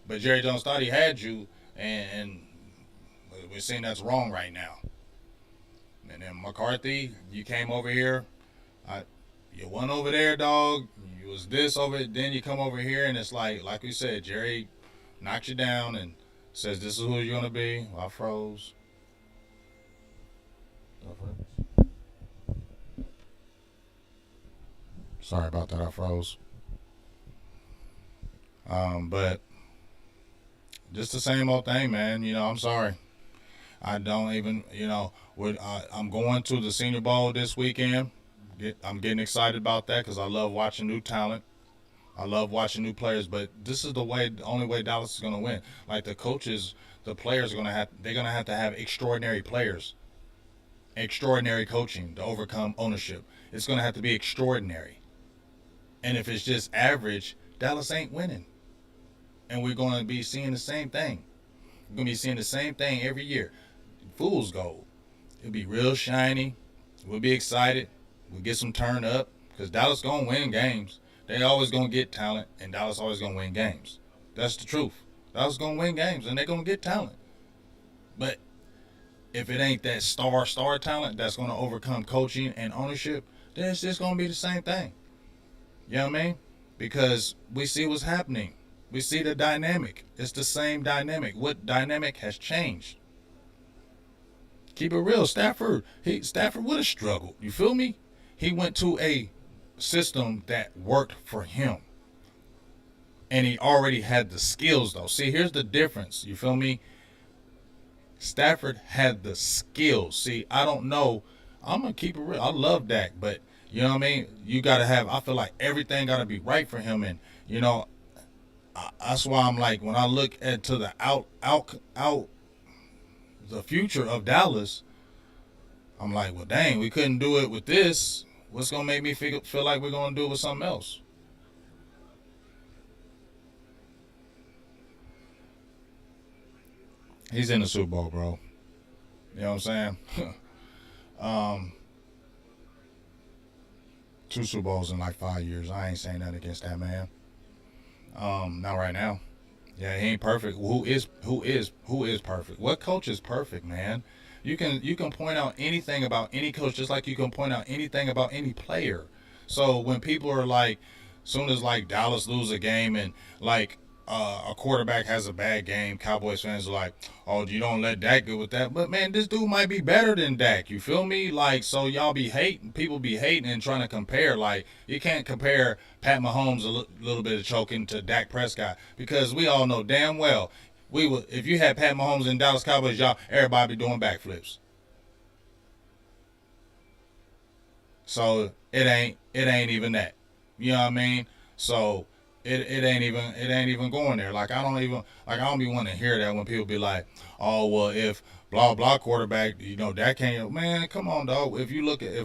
But Jerry Jones thought he had you, and we're seeing that's wrong right now. And then McCarthy, you came over here. You went over there, dog. You was this over it. Then you come over here, and it's like we said, Jerry knocks you down and says, this is who you're going to be. Well, I froze. Sorry about that. I froze. But just the same old thing, man. You know, I'm sorry. I don't even, I'm going to the Senior Bowl this weekend. I'm getting excited about that because I love watching new talent. I love watching new players, but this is the only way Dallas is going to win. Like the coaches, the players are they're going to have extraordinary players, extraordinary coaching to overcome ownership. It's going to have to be extraordinary. And if it's just average, Dallas ain't winning. And we're going to be seeing the same thing. We're going to be seeing the same thing every year. Fool's gold. It'll be real shiny. We'll be excited. We'll get some turn up because Dallas going to win games. They always going to get talent, and Dallas always going to win games. That's the truth. Dallas going to win games, and they're going to get talent. But if it ain't that star talent that's going to overcome coaching and ownership, then it's just going to be the same thing. You know what I mean? Because we see what's happening. We see the dynamic. It's the same dynamic. What dynamic has changed? Keep it real. Stafford would have struggled. You feel me? He went to a system that worked for him. And he already had the skills, though. See, here's the difference. You feel me? Stafford had the skills. See, I don't know. I'm going to keep it real. I love Dak, but you know what I mean? You got to have, I feel like everything got to be right for him. And, that's why I'm like, when I look into the the future of Dallas, I'm like, well, dang, we couldn't do it with this. What's going to make me feel like we're going to do it with something else? He's in the Super Bowl, bro. You know what I'm saying? 2 Super Bowls in like 5 years. I ain't saying nothing against that man. Not right now. Yeah, he ain't perfect. Who is perfect? What coach is perfect, man? You can point out anything about any coach just like you can point out anything about any player. So when people are like, soon as like Dallas lose a game and like a quarterback has a bad game, Cowboys fans are like, "Oh, you don't let Dak go with that." But man, this dude might be better than Dak. You feel me? Like, so y'all be hating, people be hating and trying to compare. Like, you can't compare Pat Mahomes little bit of choking to Dak Prescott because we all know damn well we would if you had Pat Mahomes and Dallas Cowboys, y'all everybody be doing backflips. So it ain't even that. You know what I mean? So it ain't even going there. Like I don't be wanting to hear that when people be like, oh well if blah blah quarterback, that can't man, come on dog. If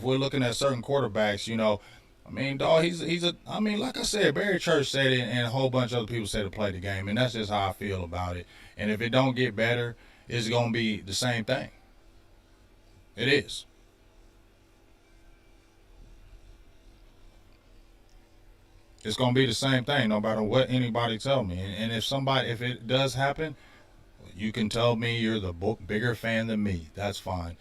we're looking at certain quarterbacks, I mean, dog, he's a. I mean, like I said, Barry Church said it, and a whole bunch of other people said to play the game, and that's just how I feel about it. And if it don't get better, it's gonna be the same thing. It is. It's gonna be the same thing, no matter what anybody tell me. And if it does happen, you can tell me you're the bigger fan than me. That's fine.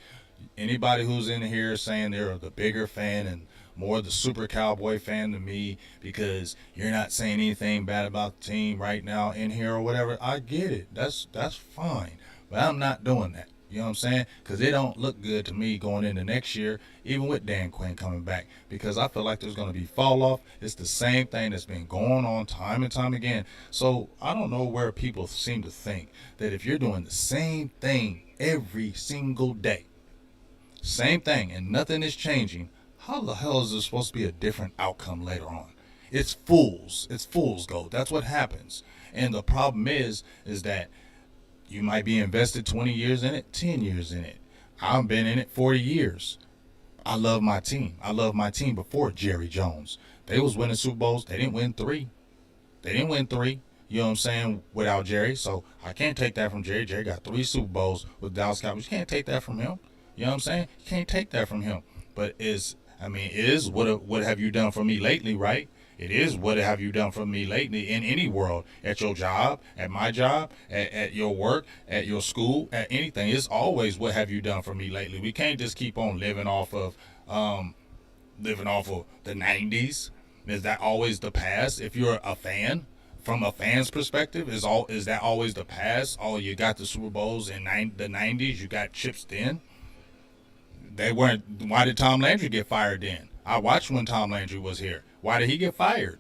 Anybody who's in here saying they're the bigger fan and more the super cowboy fan than me because you're not saying anything bad about the team right now in here or whatever, I get it. That's fine. But I'm not doing that. You know what I'm saying? Because it don't look good to me going into next year, even with Dan Quinn coming back. Because I feel like there's going to be fall off. It's the same thing that's been going on time and time again. So I don't know where people seem to think that if you're doing the same thing every single day, same thing, and nothing is changing, how the hell is there supposed to be a different outcome later on? It's fools. It's fool's gold. That's what happens. And the problem is that you might be invested 20 years in it, 10 years in it. I've been in it 40 years. I love my team. I love my team before Jerry Jones. They was winning Super Bowls. They didn't win three. They didn't win three. You know what I'm saying? Without Jerry. So I can't take that from Jerry. Jerry got three Super Bowls with Dallas Cowboys. You can't take that from him. You know what I'm saying? You can't take that from him. But what have you done for me lately, right? It is what have you done for me lately in any world, at your job, at my job, at your work, at your school, at anything. It's always what have you done for me lately. We can't just keep on living off of the 90s. Is that always the past? If you're a fan, from a fan's perspective, is that always the past? Oh, you got the Super Bowls in the 90s. You got chips then. They weren't. Why did Tom Landry get fired then? I watched when Tom Landry was here. Why did he get fired?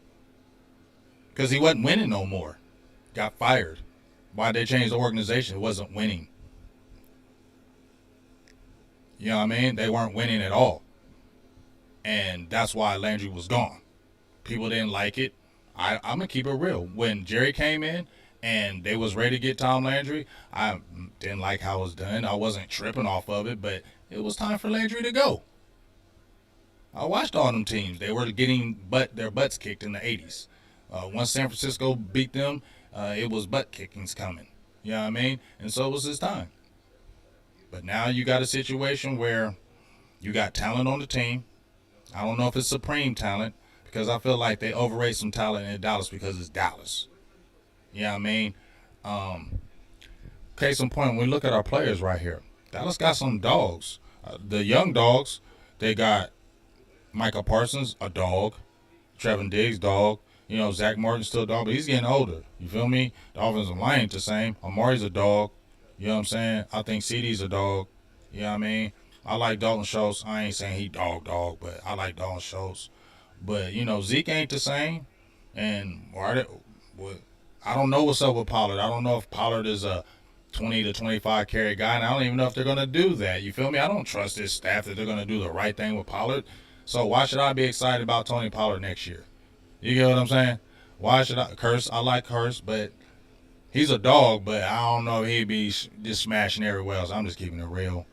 Because he wasn't winning no more. Got fired. Why did they change the organization? It wasn't winning. You know what I mean? They weren't winning at all. And that's why Landry was gone. People didn't like it. I'm going to keep it real. When Jerry came in and they was ready to get Tom Landry, I didn't like how it was done. I wasn't tripping off of it, but it was time for Landry to go. I watched all them teams. They were getting their butts kicked in the 80s. Once San Francisco beat them, it was butt kickings coming. You know what I mean? And so it was his time. But now you got a situation where you got talent on the team. I don't know if it's supreme talent because I feel like they overrate some talent in Dallas because it's Dallas. You know what I mean? Case in point, when we look at our players right here, Dallas got some dogs. The young dogs, they got Michael Parsons, a dog. Trevin Diggs, dog. Zach Martin still a dog, but he's getting older. You feel me? The offensive line ain't the same. Amari's a dog. You know what I'm saying? I think CD's a dog. You know what I mean? I like Dalton Schultz. I ain't saying he dog, but I like Dalton Schultz. But, Zeke ain't the same. And I don't know what's up with Pollard. I don't know if Pollard is a 20 to 25 carry guy, and I don't even know if they're going to do that. You feel me? I don't trust this staff that they're going to do the right thing with Pollard. So why should I be excited about Tony Pollard next year? You get what I'm saying? Why should I curse? I like curse, but he's a dog, but I don't know if he'd be just smashing everywhere else. I'm just keeping it real.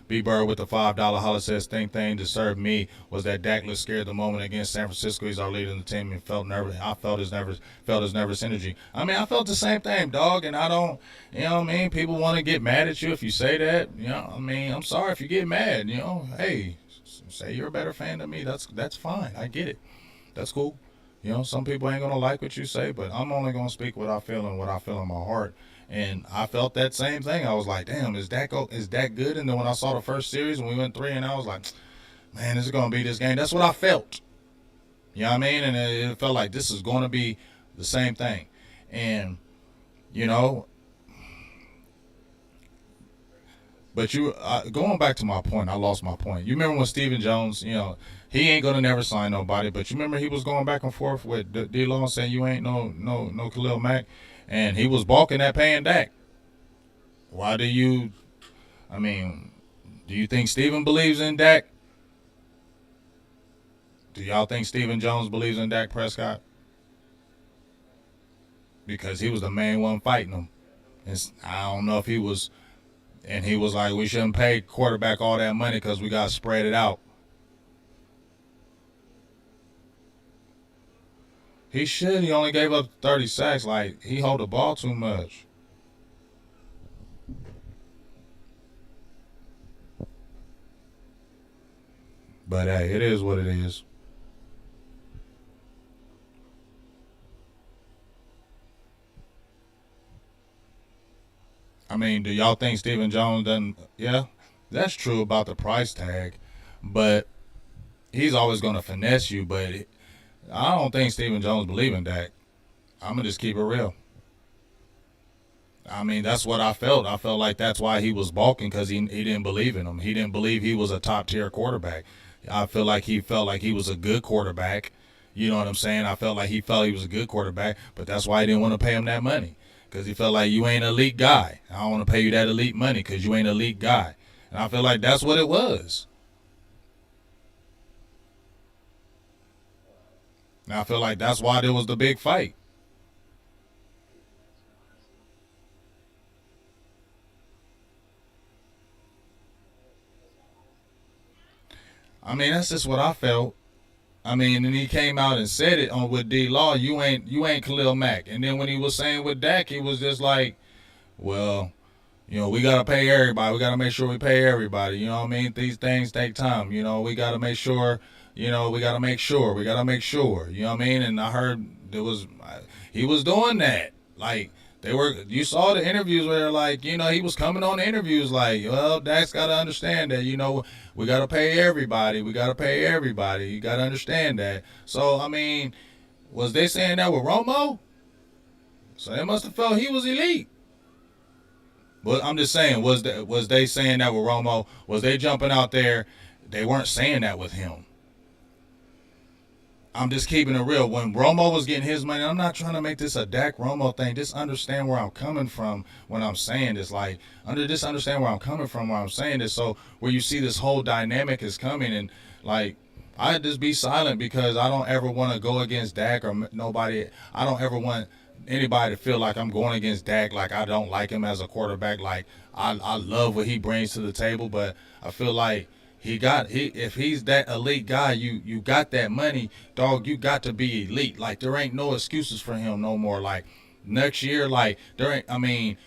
B. Bird with the $5 holler says, thing disturbed me was that Dak looked scared the moment against San Francisco. He's our leader in the team and felt nervous. I felt his nervous energy. I mean, I felt the same thing, dog, and I don't, you know what I mean? People want to get mad at you if you say that. I mean, I'm sorry if you get mad, Hey, say you're a better fan than me. That's fine. I get it. That's cool. Some people ain't going to like what you say, but I'm only going to speak what I feel and what I feel in my heart. And I felt that same thing. I was like, damn, is Dak good? And then when I saw the first series, when we went 3-0, I was like, man, this is going to be this game. That's what I felt. You know what I mean? And it felt like this is going to be the same thing. And, you know, but going back to my point, I lost my point. You remember when Stephen Jones, he ain't gonna never sign nobody. But you remember he was going back and forth with D-Law saying you ain't no Khalil Mack, and he was balking at paying Dak. Why do you? I mean, do you think Stephen believes in Dak? Do y'all think Stephen Jones believes in Dak Prescott? Because he was the main one fighting him. I don't know if he was, and he was like, we shouldn't pay quarterback all that money because we got to spread it out. He should. He only gave up 30 sacks. Like, he hold the ball too much. But hey, it is what it is. I mean, do y'all think Stephen Jones doesn't? Yeah, that's true about the price tag, but he's always going to finesse you. But I don't think Stephen Jones believes in Dak. I'm gonna just keep it real. I mean, that's what I felt. I felt like that's why he was balking because he didn't believe in him. He didn't believe he was a top tier quarterback. I feel like he felt like he was a good quarterback. You know what I'm saying? I felt like he felt he was a good quarterback, but that's why he didn't want to pay him that money because he felt like you ain't an elite guy. I don't want to pay you that elite money because you ain't an elite guy. And I feel like that's what it was. And I feel like that's why there was the big fight. I mean, that's just what I felt. I mean, and he came out and said it on with D Law. You ain't Khalil Mack. And then when he was saying with Dak, he was just like, well, we gotta pay everybody. We gotta make sure we pay everybody. You know what I mean? These things take time. We gotta make sure. We gotta make sure. We gotta make sure. You know what I mean? And I heard he was doing that. Like you saw the interviews where like, he was coming on the interviews like, well, Dak's gotta understand that, we gotta pay everybody. We gotta pay everybody. You gotta understand that. So I mean, was they saying that with Romo? So they must have felt he was elite. But I'm just saying, was they saying that with Romo? Was they jumping out there? They weren't saying that with him. I'm just keeping it real. When Romo was getting his money, I'm not trying to make this a Dak Romo thing. Just understand where I'm coming from when I'm saying this. Like, just understand where I'm coming from when I'm saying this. So where you see this whole dynamic is coming, and like, I just be silent because I don't ever want to go against Dak or nobody. I don't ever want anybody to feel like I'm going against Dak. Like I don't like him as a quarterback. Like I love what he brings to the table, but I feel like if he's that elite guy, you got that money, dog. You got to be elite. Like there ain't no excuses for him no more. Like next year, like there ain't. I mean,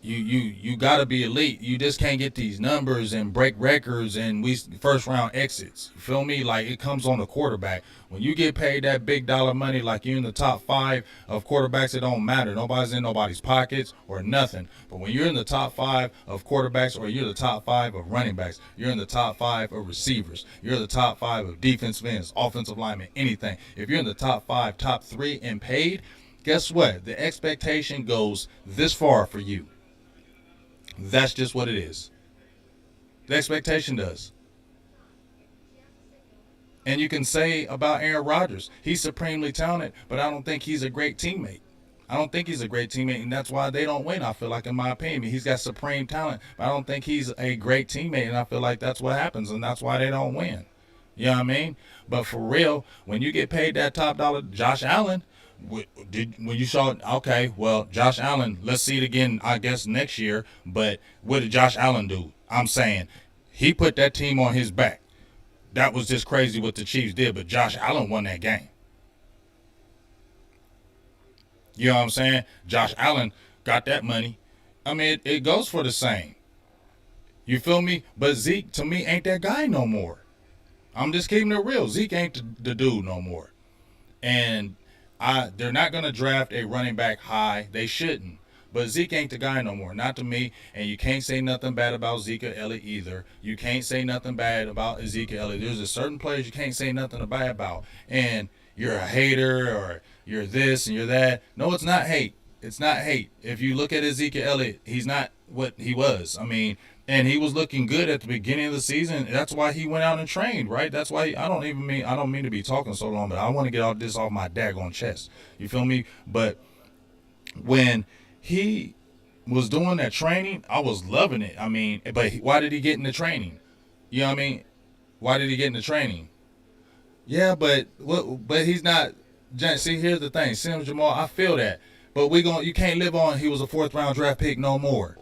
you got to be elite. You just can't get these numbers and break records and we first round exits. You feel me? Like it comes on the quarterback. When you get paid that big dollar money, like you're in the top 5 of quarterbacks, it don't matter. Nobody's in nobody's pockets or nothing. But when you're in the top 5 of quarterbacks or you're the top 5 of running backs, you're in the top 5 of receivers, you're the top 5 of defensive ends, offensive linemen, anything. If you're in the top 5, top 3 and paid, guess what? The expectation goes this far for you. That's just what it is. The expectation does. And you can say about Aaron Rodgers, he's supremely talented, but I don't think he's a great teammate. I don't think he's a great teammate, and that's why they don't win. I feel like, in my opinion, he's got supreme talent, but I don't think he's a great teammate, and I feel like that's what happens, and that's why they don't win. You know what I mean? But for real, when you get paid that top dollar, Josh Allen, when you saw, okay, well, Josh Allen, let's see it again, I guess, next year. But what did Josh Allen do? I'm saying he put that team on his back. That was just crazy what the Chiefs did, but Josh Allen won that game. You know what I'm saying? Josh Allen got that money. I mean, it goes for the same. You feel me? But Zeke, to me, ain't that guy no more. I'm just keeping it real. Zeke ain't the dude no more. And they're not going to draft a running back high. They shouldn't. But Zeke ain't the guy no more. Not to me. And you can't say nothing bad about Zeke or Elliott either. You can't say nothing bad about Zeke or Elliott. There's a certain players you can't say nothing bad about. And you're a hater or you're this and you're that. No, it's not hate. It's not hate. If you look at Ezekiel Elliott, he's not what he was. I mean, and he was looking good at the beginning of the season. That's why he went out and trained, right? That's why I don't mean to be talking so long, but I want to get all this off my daggone chest. You feel me? But when he was doing that training, I was loving it. I mean, but why did he get in the training? You know what I mean? Why did he get in the training? Yeah, but he's not. See, here's the thing, Sims Jamal. I feel that, but you can't live on. He was a 4th round draft pick no more.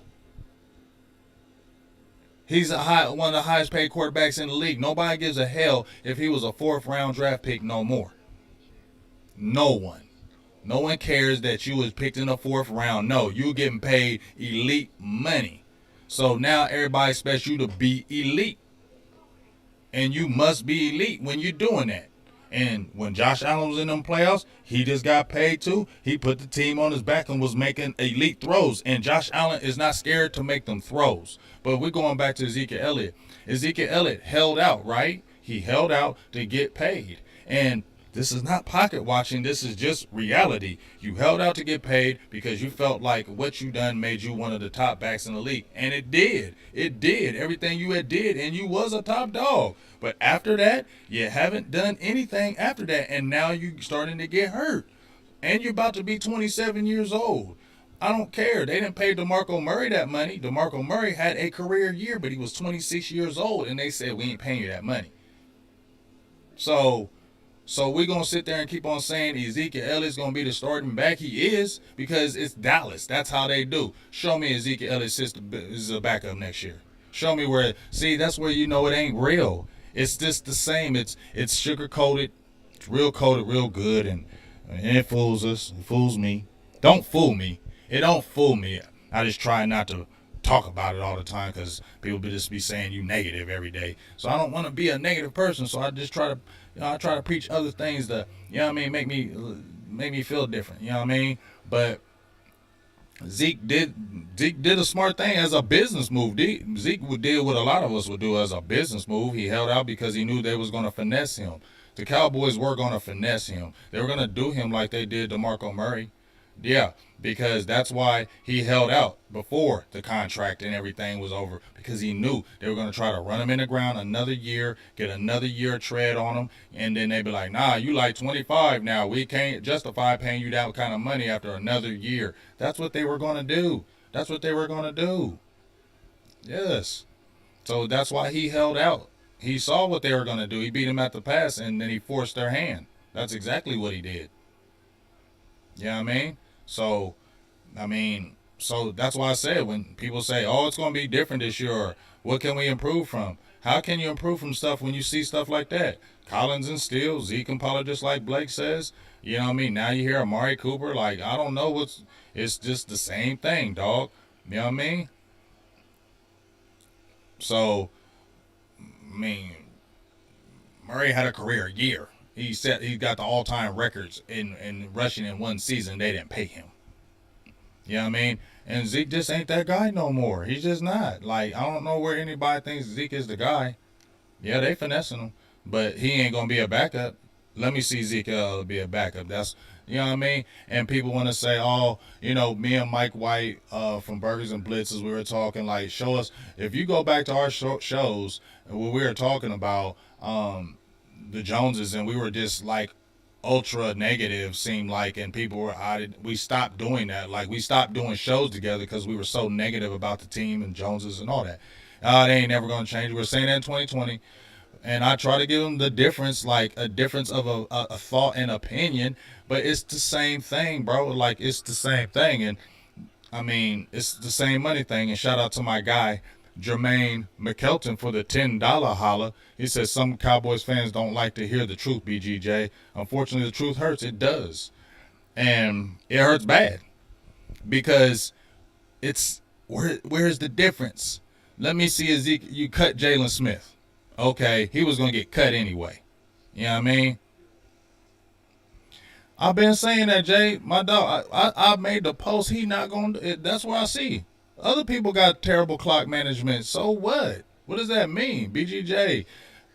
He's one of the highest paid quarterbacks in the league. Nobody gives a hell if he was a 4th round draft pick no more. No one. No one cares that you was picked in the 4th round. No, you getting paid elite money. So now everybody expects you to be elite. And you must be elite when you're doing that. And when Josh Allen was in them playoffs, he just got paid too. He put the team on his back and was making elite throws. And Josh Allen is not scared to make them throws. But we're going back to Ezekiel Elliott. Ezekiel Elliott held out, right? He held out to get paid. And this is not pocket watching. This is just reality. You held out to get paid because you felt like what you done made you one of the top backs in the league. And it did. It did. Everything you had did, and you was a top dog. But after that, you haven't done anything after that. And now you starting to get hurt. And you're about to be 27 years old. I don't care. They didn't pay DeMarco Murray that money. DeMarco Murray had a career year, but he was 26 years old. And they said, we ain't paying you that money. So we're going to sit there and keep on saying Ezekiel Elliott's going to be the starting back. He is, because it's Dallas. That's how they do. Show me Ezekiel Elliott is a backup next year. Show me where. See, that's where you know it ain't real. It's just the same. It's sugar-coated. It's real coated, real good, and it fools us. It fools me. Don't fool me. It don't fool me. I just try not to talk about it all the time because people just be saying you negative every day. So I don't want to be a negative person. So I just try to, I try to preach other things that, you know what I mean, make me feel different. You know what I mean? But Zeke did a smart thing as a business move. Zeke did what a lot of us would do as a business move. He held out because he knew they was going to finesse him. The Cowboys were going to finesse him. They were going to do him like they did DeMarco Murray. Yeah, because that's why he held out before the contract and everything was over, because he knew they were going to try to run him in the ground another year, get another year tread on him, and then they'd be like, nah, you like 25 now. We can't justify paying you that kind of money after another year. That's what they were going to do. That's what they were going to do. Yes. So that's why he held out. He saw what they were going to do. He beat him at the pass, and then he forced their hand. That's exactly what he did. You know what I mean? So that's why I said when people say, oh, it's going to be different this year, or what can we improve from? How can you improve from stuff when you see stuff like that? Collins and Steele, Zeke and Pollard, just like Blake says. You know what I mean? Now you hear Amari Cooper. Like, I don't know it's just the same thing, dog. You know what I mean? So, I mean, Murray had a career year. He got the all-time records in rushing in one season. They didn't pay him. You know what I mean? And Zeke just ain't that guy no more. He's just not. Like, I don't know where anybody thinks Zeke is the guy. Yeah, they finessing him, but he ain't going to be a backup. Let me see Zeke be a backup. That's, you know what I mean? And people want to say, oh, you know, me and Mike White from Burgers and Blitzes, we were talking, like, show us. If you go back to our shows, where we were talking about the Joneses, and we were just like ultra negative, seemed like, and people were we stopped doing that. Like, we stopped doing shows together because we were so negative about the team and Joneses and all that. They ain't never gonna change. We're saying that in 2020, and I try to give them the difference, like a difference of a thought and opinion, but it's the same thing, bro. Like, it's the same thing. And I mean, it's the same money thing. And shout out to my guy Jermaine McKelton for the $10 holla. He says some Cowboys fans don't like to hear the truth, BGJ. Unfortunately, the truth hurts. It does. And it hurts bad. Because it's, where's the difference? Let me see Ezekiel. You cut Jalen Smith. Okay, he was going to get cut anyway. You know what I mean? I've been saying that, Jay. My dog, I made the post. He not going to, that's what I see. Other people got terrible clock management. So what? What does that mean? BGJ.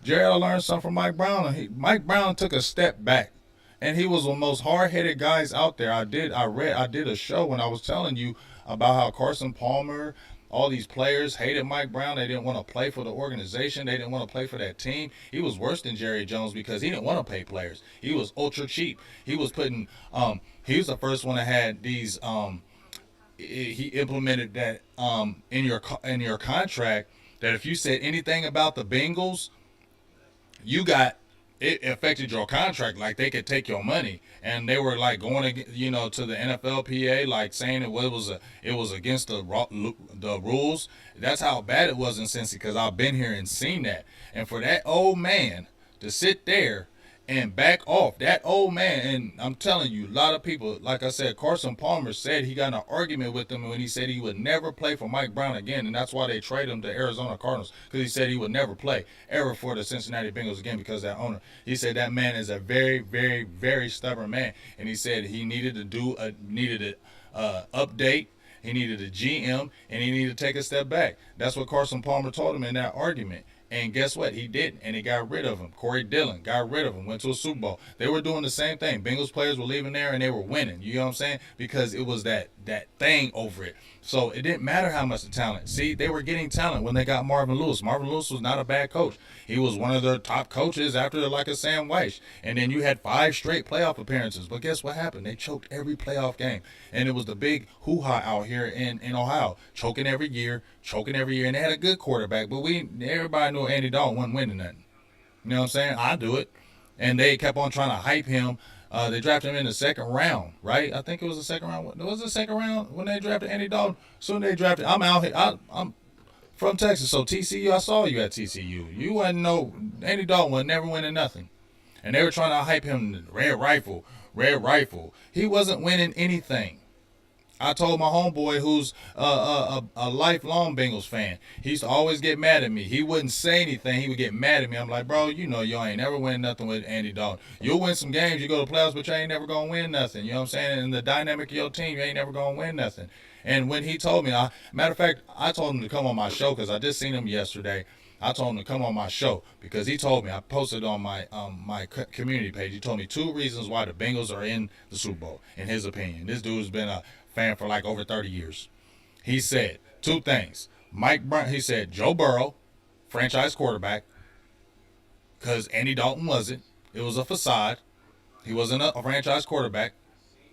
Gerald learned something from Mike Brown. Mike Brown took a step back. And he was one of the most hard-headed guys out there. I did a show when I was telling you about how Carson Palmer, all these players hated Mike Brown. They didn't want to play for the organization. They didn't want to play for that team. He was worse than Jerry Jones because he didn't want to pay players. He was ultra cheap. He was putting he was the first one that had these he implemented that in your contract that if you said anything about the Bengals, you got it affected your contract. Like they could take your money, and they were like going to the NFLPA, like saying it was against the rules. That's how bad it was in Cincy because I've been here and seen that. And for that old man to sit there and back off, that old man, and I'm telling you, a lot of people, like I said, Carson Palmer said he got in an argument with him when he said he would never play for Mike Brown again, and that's why they traded him to Arizona Cardinals, because he said he would never play ever for the Cincinnati Bengals again because of that owner. He said that man is a very, very, very stubborn man, and he said he needed a update. He needed a GM, and he needed to take a step back. That's what Carson Palmer told him in that argument. And guess what? He didn't, and he got rid of him. Corey Dillon got rid of him, went to a Super Bowl. They were doing the same thing. Bengals players were leaving there, and they were winning. You know what I'm saying? Because it was that thing over it. So it didn't matter how much the talent. See, they were getting talent when they got Marvin Lewis. Marvin Lewis was not a bad coach. He was one of their top coaches after like a Sam Weiss. And then you had 5 straight playoff appearances. But guess what happened? They choked every playoff game. And it was the big hoo-ha out here in Ohio. Choking every year. And they had a good quarterback. But everybody knew Andy Dalton wasn't winning nothing. You know what I'm saying? I do it. And they kept on trying to hype him. They drafted him in the second round, right? I think it was the second round. It was the second round when they drafted Andy Dalton. Soon they drafted. I'm out here. I'm from Texas, so TCU. I saw you at TCU. You wasn't Andy Dalton was never winning nothing, and they were trying to hype him. Red rifle. He wasn't winning anything. I told my homeboy who's a lifelong Bengals fan. He used to always get mad at me. He wouldn't say anything. He would get mad at me. I'm like, bro, you ain't never win nothing with Andy Dalton. You'll win some games. You go to playoffs, but you ain't never going to win nothing. You know what I'm saying? And the dynamic of your team, you ain't never going to win nothing. And when he told me, matter of fact, I told him to come on my show because I just seen him yesterday. I told him to come on my show because he told me, I posted on my community page, he told me 2 reasons why the Bengals are in the Super Bowl, in his opinion. This dude's been a fan for like over 30 years. He said 2 things. Mike Brown, he said Joe Burrow, franchise quarterback, because Andy Dalton wasn't. It was a facade. He wasn't a franchise quarterback.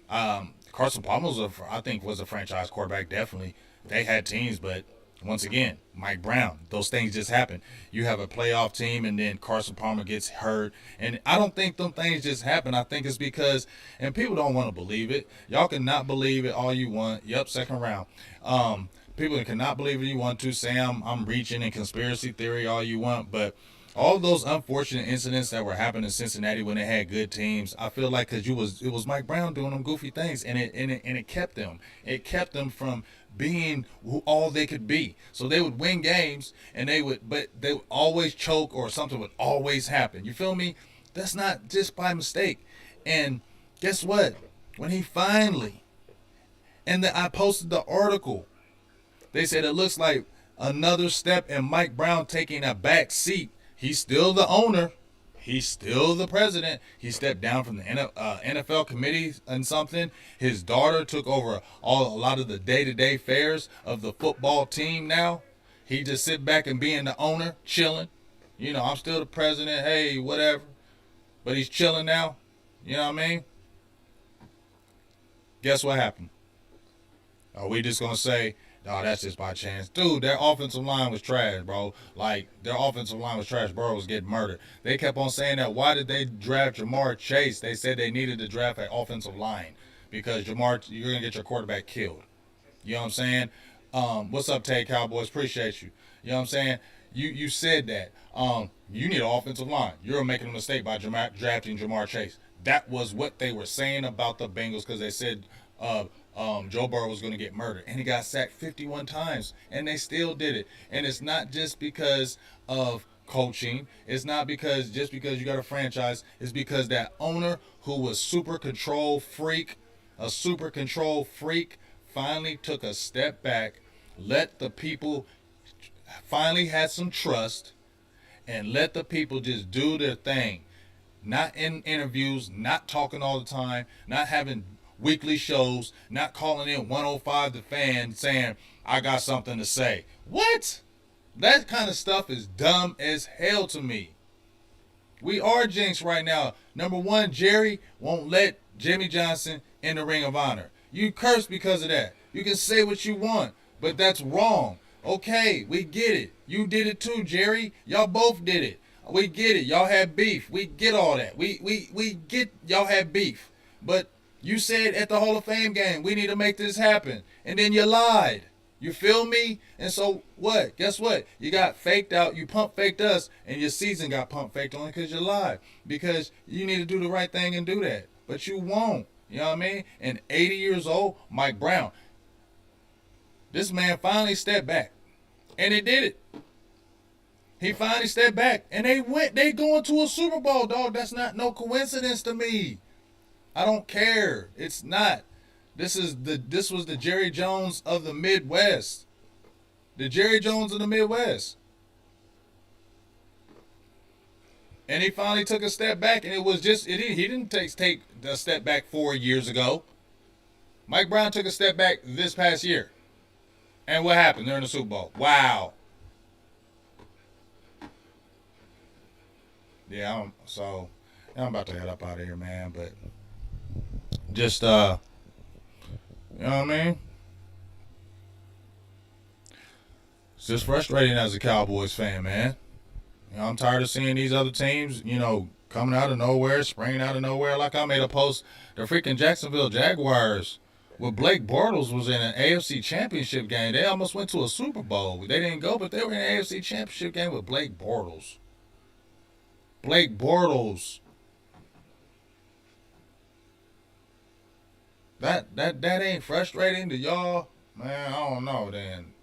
Carson Palmer was a franchise quarterback, definitely. They had teams, but once again, Mike Brown, those things just happen. You have a playoff team, and then Carson Palmer gets hurt. And I don't think them things just happen. I think it's because, and people don't want to believe it. Y'all cannot believe it all you want. Yep, second round. People cannot believe it you want to. Say I'm reaching in conspiracy theory all you want, but all those unfortunate incidents that were happening in Cincinnati when they had good teams, I feel like because it was Mike Brown doing them goofy things, and it kept them. It kept them from being all they could be. So they would win games, and they would always choke or something would always happen. You feel me? That's not just by mistake. And guess what? When he finally, I posted the article. They said it looks like another step in Mike Brown taking a back seat. He's still the owner. He's still the president. He stepped down from the NFL committee and something. His daughter took over a lot of the day-to-day affairs of the football team now. He just sit back and being the owner, chilling. I'm still the president. Hey, whatever. But he's chilling now. You know what I mean? Guess what happened? Are we just going to say, oh, that's just by chance? Dude, their offensive line was trash, bro. Like, their offensive line was trash. Burrow was getting murdered. They kept on saying that. Why did they draft Jamar Chase? They said they needed to draft an offensive line because you're going to get your quarterback killed. You know what I'm saying? What's up, State of The Cowboys? Appreciate you. You know what I'm saying? You said that. You need an offensive line. You're making a mistake by drafting Jamar Chase. That was what they were saying about the Bengals because they said Joe Burrow was going to get murdered. And he got sacked 51 times. And they still did it. And it's not just because of coaching. It's not just because you got a franchise. It's because that owner who was a super control freak, finally took a step back, let the people, finally had some trust, and let the people just do their thing. not in interviews, not talking all the time, not having weekly shows, not calling in 105 The Fan saying, I got something to say. What? That kind of stuff is dumb as hell to me. We are jinxed right now. Number one, Jerry won't let Jimmy Johnson in the Ring of Honor. You curse because of that. You can say what you want, but that's wrong. Okay, we get it. You did it too, Jerry. Y'all both did it. We get it. Y'all had beef. We get all that. We get y'all had beef. But you said at the Hall of Fame game, we need to make this happen. And then you lied. You feel me? And so what? Guess what? You got faked out. You pump faked us, and your season got pump faked only because you lied. Because you need to do the right thing and do that. But you won't. You know what I mean? And 80 years old, Mike Brown. This man finally stepped back. And he did it. He finally stepped back. And they going to a Super Bowl, dog. That's not no coincidence to me. I don't care. It's not. This was the Jerry Jones of the Midwest. The Jerry Jones of the Midwest. And he finally took a step back, and it was just he didn't take a step back 4 years ago. Mike Brown took a step back this past year. And what happened? They're in the Super Bowl. Wow. Yeah, I'm about to head up out of here, man, but just you know what I mean? It's just frustrating as a Cowboys fan, man. You know, I'm tired of seeing these other teams, coming out of nowhere, springing out of nowhere. Like I made a post, the freaking Jacksonville Jaguars with Blake Bortles was in an AFC Championship game. They almost went to a Super Bowl. They didn't go, but they were in an AFC Championship game with Blake Bortles. Blake Bortles. That ain't frustrating to y'all? Man, I don't know then.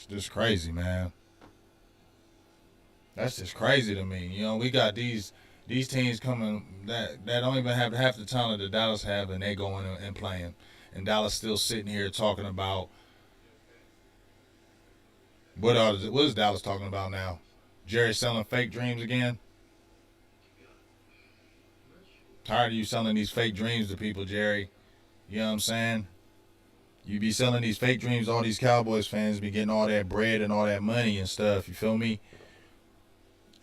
Just crazy, man. That's just crazy to me. We got these teams coming that don't even have half the talent that Dallas have, and they going and playing. And Dallas still sitting here talking about what is Dallas talking about now? Jerry selling fake dreams again? Tired of you selling these fake dreams to people, Jerry. You know what I'm saying? You be selling these fake dreams, all these Cowboys fans be getting all that bread and all that money and stuff, you feel me?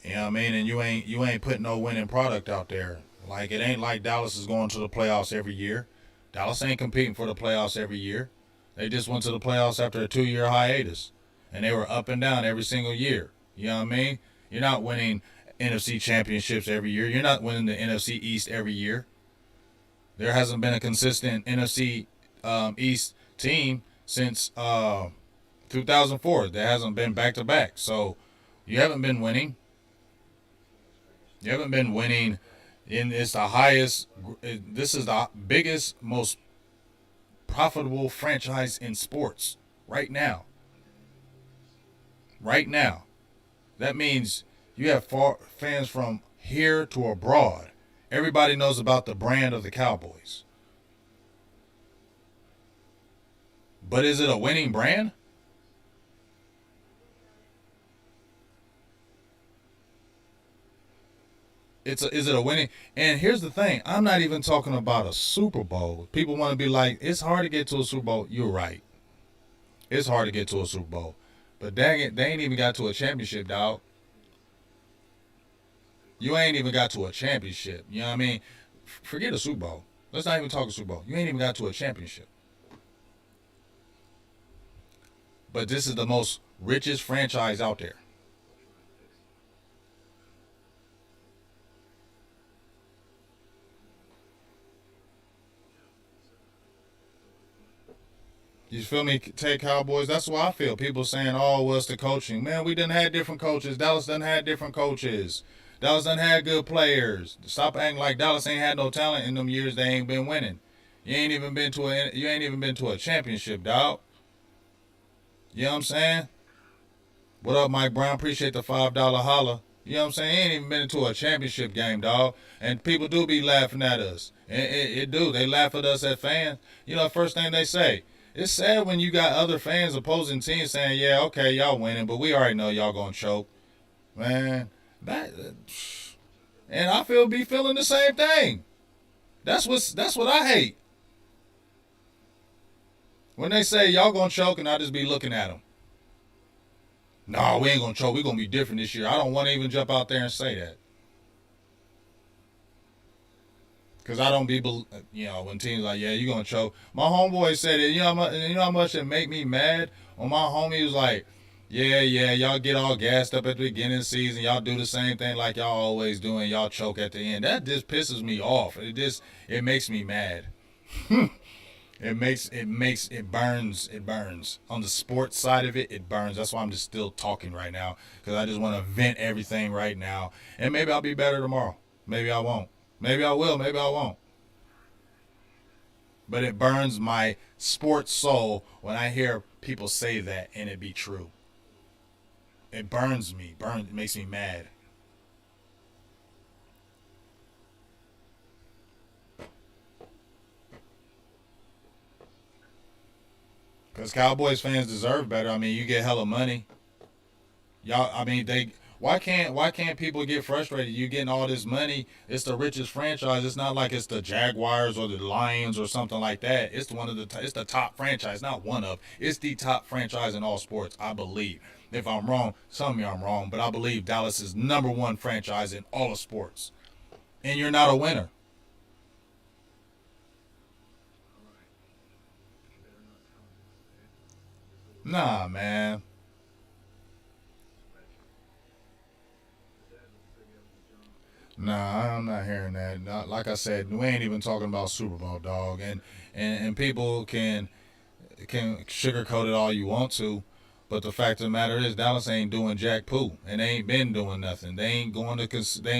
You know what I mean? And you ain't putting no winning product out there. Like, it ain't like Dallas is going to the playoffs every year. Dallas ain't competing for the playoffs every year. They just went to the playoffs after a 2-year hiatus. And they were up and down every single year. You know what I mean? You're not winning NFC championships every year. You're not winning the NFC East every year. There hasn't been a consistent NFC East team since 2004. There hasn't been back-to-back. So you haven't been winning. You haven't been winning. This is the biggest, most profitable franchise in sports right now. Right now. That means you have fans from here to abroad. Everybody knows about the brand of the Cowboys. But is it a winning brand? Is it a winning? And here's the thing. I'm not even talking about a Super Bowl. People want to be like, it's hard to get to a Super Bowl. You're right. It's hard to get to a Super Bowl. But dang it, they ain't even got to a championship, dog. You ain't even got to a championship. You know what I mean? Forget a Super Bowl. Let's not even talk a Super Bowl. You ain't even got to a championship. But this is the most richest franchise out there. You feel me? Take Cowboys. That's what I feel. People saying, oh, well, it's the coaching. Man, we done had different coaches. Dallas done had different coaches. Dallas done had good players. Stop acting like Dallas ain't had no talent in them years they ain't been winning. You ain't even been to a championship, dog. You know what I'm saying? What up, Mike Brown? Appreciate the $5 holla. You know what I'm saying? He ain't even been into a championship game, dog. And people do be laughing at us. It do. They laugh at us as fans. You know, the first thing they say. It's sad when you got other fans, opposing teams saying, yeah, okay, y'all winning, but we already know y'all going to choke. Man, that... And I be feeling the same thing. That's what I hate. When they say y'all gonna choke, and I just be looking at them. No, we ain't gonna choke. We gonna be different this year. I don't want to even jump out there and say that, cause I don't be, when teams like, yeah, you gonna choke. My homeboy said it. You know how much it make me mad. When my homie was like, yeah, y'all get all gassed up at the beginning of the season. Y'all do the same thing like y'all always do, and y'all choke at the end. That just pisses me off. It makes me mad. It burns on the sports side of it. It burns. That's why I'm just still talking right now, because I just want to vent everything right now, and maybe I'll be better tomorrow. Maybe I won't. Maybe I will. Maybe I won't. But it burns my sports soul when I hear people say that and it be true. It burns me. It makes me mad. Because Cowboys fans deserve better. I mean, you get hella money. Y'all, I mean, they. Why can't people get frustrated? You getting all this money. It's the richest franchise. It's not like it's the Jaguars or the Lions or something like that. It's the top franchise, not one of. It's the top franchise in all sports, I believe. If I'm wrong, tell me I'm wrong, but I believe Dallas is number one franchise in all of sports. And you're not a winner. Nah, man. Nah, I'm not hearing that. Like I said, we ain't even talking about Super Bowl, dog. And people can sugarcoat it all you want to, but the fact of the matter is Dallas ain't doing jack poo, and they ain't been doing nothing. They ain't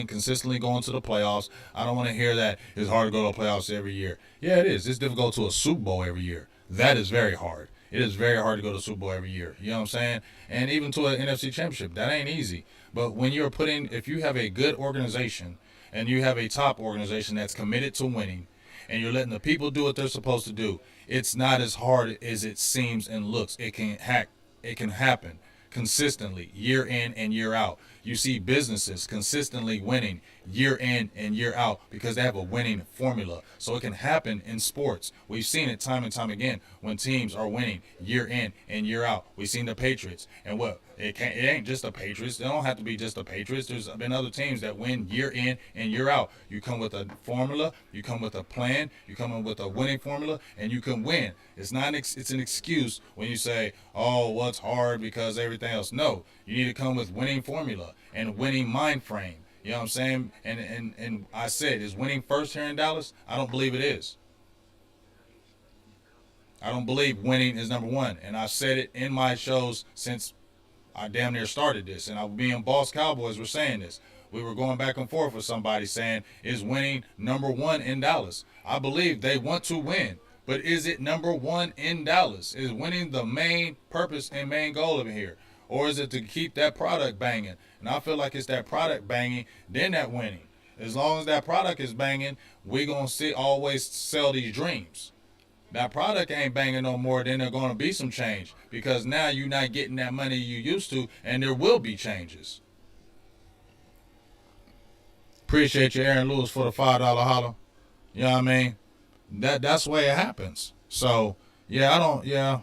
consistently going to the playoffs. I don't want to hear that it's hard to go to the playoffs every year. Yeah, it is. It's difficult to a Super Bowl every year. That is very hard. It is very hard to go to the Super Bowl every year. You know what I'm saying? And even to an NFC Championship, that ain't easy. But if you have a good organization and you have a top organization that's committed to winning, and you're letting the people do what they're supposed to do, it's not as hard as it seems and looks. It can happen consistently year in and year out. You see businesses consistently winning year in and year out because they have a winning formula. So it can happen in sports. We've seen it time and time again when teams are winning year in and year out. We've seen the Patriots, and what it ain't just the Patriots. They don't have to be just the Patriots. There's been other teams that win year in and year out. You come with a formula, you come with a plan, you come in with a winning formula, and you can win. It's an excuse when you say, "Oh, well, it's hard because everything else." No, you need to come with winning formula and winning mind frame. You know what I'm saying? And I said, is winning first here in Dallas? I don't believe it is. I don't believe winning is number one. And I've said it in my shows since I damn near started this. And me and Boss Cowboys were saying this. We were going back and forth with somebody saying, is winning number one in Dallas? I believe they want to win. But is it number one in Dallas? Is winning the main purpose and main goal of it here? Or is it to keep that product banging? And I feel like it's that product banging, then that winning. As long as that product is banging, we going to always sell these dreams. That product ain't banging no more, then there's going to be some change. Because now you're not getting that money you used to, and there will be changes. Appreciate you, Aaron Lewis, for the $5 holler. You know what I mean? That's the way it happens. So, yeah, I don't, yeah.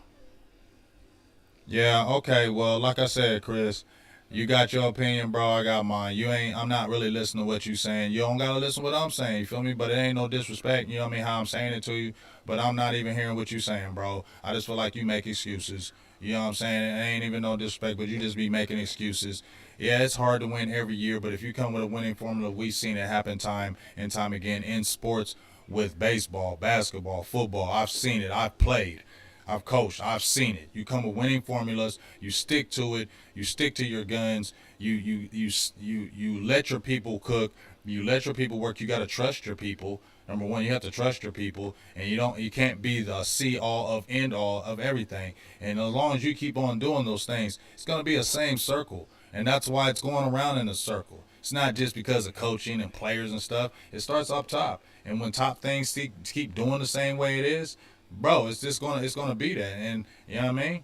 Yeah, okay, well, like I said, Chris, you got your opinion, bro. I got mine. I'm not really listening to what you saying. You don't gotta listen to what I'm saying, you feel me? But it ain't no disrespect, you know what I mean, how I'm saying it to you. But I'm not even hearing what you saying, bro. I just feel like you make excuses. You know what I'm saying? It ain't even no disrespect, but you just be making excuses. Yeah, it's hard to win every year, but if you come with a winning formula, we've seen it happen time and time again in sports with baseball, basketball, football. I've seen it. I've played. I've coached. I've seen it. You come with winning formulas. You stick to it. You stick to your guns. You let your people cook. You let your people work. You got to trust your people. Number one, you have to trust your people, and you can't be the see all of end all of everything. And as long as you keep on doing those things, it's gonna be a same circle. And that's why it's going around in a circle. It's not just because of coaching and players and stuff. It starts up top. And when top things keep doing the same way it is, bro, it's gonna be that. And you know what I mean?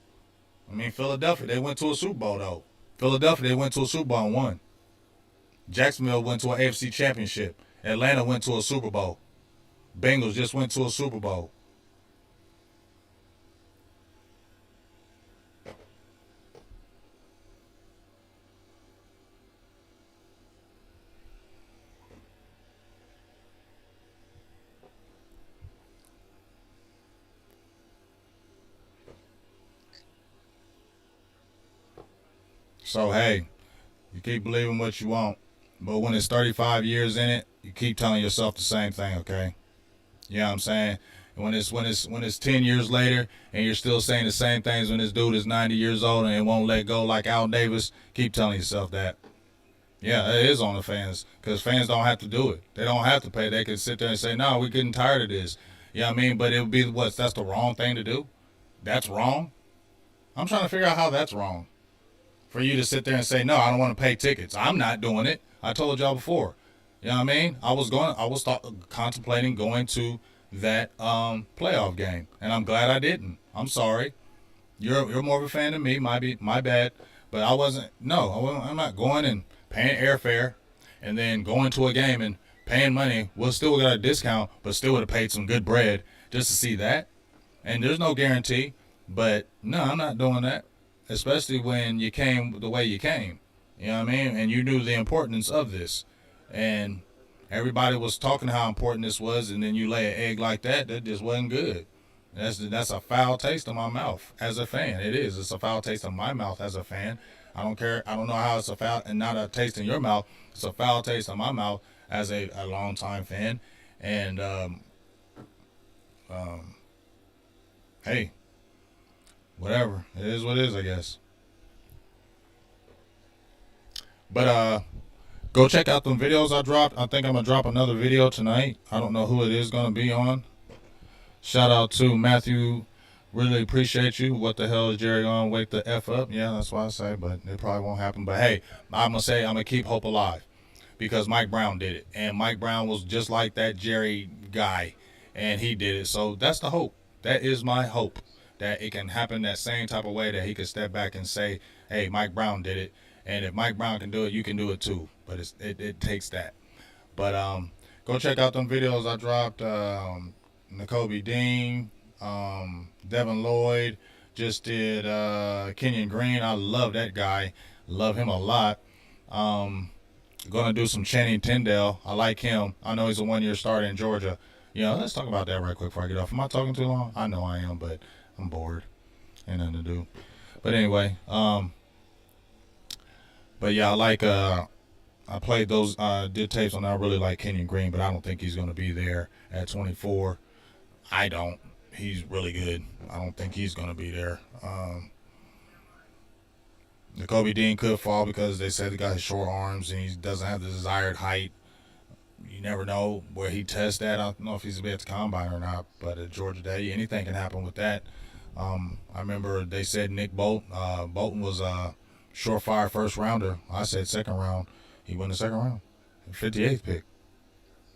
I mean, Philadelphia, they went to a Super Bowl though. Philadelphia, they went to a Super Bowl and won. Jacksonville went to an AFC Championship. Atlanta went to a Super Bowl. Bengals just went to a Super Bowl. So hey, you keep believing what you want, but when it's 35 years in it, you keep telling yourself the same thing, okay? You know what I'm saying? When it's 10 years later and you're still saying the same things when this dude is 90 years old and it won't let go like Al Davis, keep telling yourself that. Yeah, it is on the fans because fans don't have to do it. They don't have to pay. They can sit there and say, "No, we're getting tired of this." You know what I mean? But it would be what? That's the wrong thing to do. That's wrong. I'm trying to figure out how that's wrong. For you to sit there and say, "No, I don't want to pay tickets." I'm not doing it. I told y'all before. You know what I mean? I was contemplating going to that playoff game, and I'm glad I didn't. I'm sorry. You're more of a fan than me. My bad. But I wasn't. No, I'm not going and paying airfare, and then going to a game and paying money. We'll still got a discount, but still would have paid some good bread just to see that. And there's no guarantee. But no, I'm not doing that. Especially when you came the way you came. You know what I mean? And you knew the importance of this. And everybody was talking how important this was, and then you lay an egg like that. That just wasn't good. That's a foul taste in my mouth as a fan. It is. It's a foul taste in my mouth as a fan. I don't care. I don't know how it's a foul and not a taste in your mouth. It's a foul taste in my mouth as a longtime fan. And um, hey, whatever. It is what it is, I guess. But go check out them videos I dropped. I think I'm gonna drop another video tonight. I don't know who it is gonna be on. Shout out to Matthew. Really appreciate you. What the hell is Jerry on? Wake the F up. Yeah, that's what I say, but it probably won't happen. But hey, I'm gonna say I'm gonna keep hope alive because Mike Brown did it. And Mike Brown was just like that Jerry guy. And he did it. So that's the hope. That is my hope. That it can happen that same type of way that he could step back and say, hey, Mike Brown did it. And if Mike Brown can do it, you can do it too. But it takes that. But go check out them videos I dropped. N'Kobe Dean, Devin Lloyd, just did Kenyon Green. I love that guy. Love him a lot. Gonna do some Channing Tyndall. I like him. I know he's a 1-year starter in Georgia. You know, let's talk about that right quick before I get off. Am I talking too long? I know I am, but I'm bored. Ain't nothing to do. But anyway, but yeah, I like I played those did tapes on. I really like Kenyon Green, but I don't think he's gonna be there at 24. I don't. He's really good. I don't think he's gonna be there. The Kobe Dean could fall because they said the guy has short arms and he doesn't have the desired height. You never know where he tests at. I don't know if he's gonna be at the combine or not. But at Georgia Day, anything can happen with that. I remember they said Nick Bolton was a surefire first rounder. I said second round. He won the second round, 58th pick.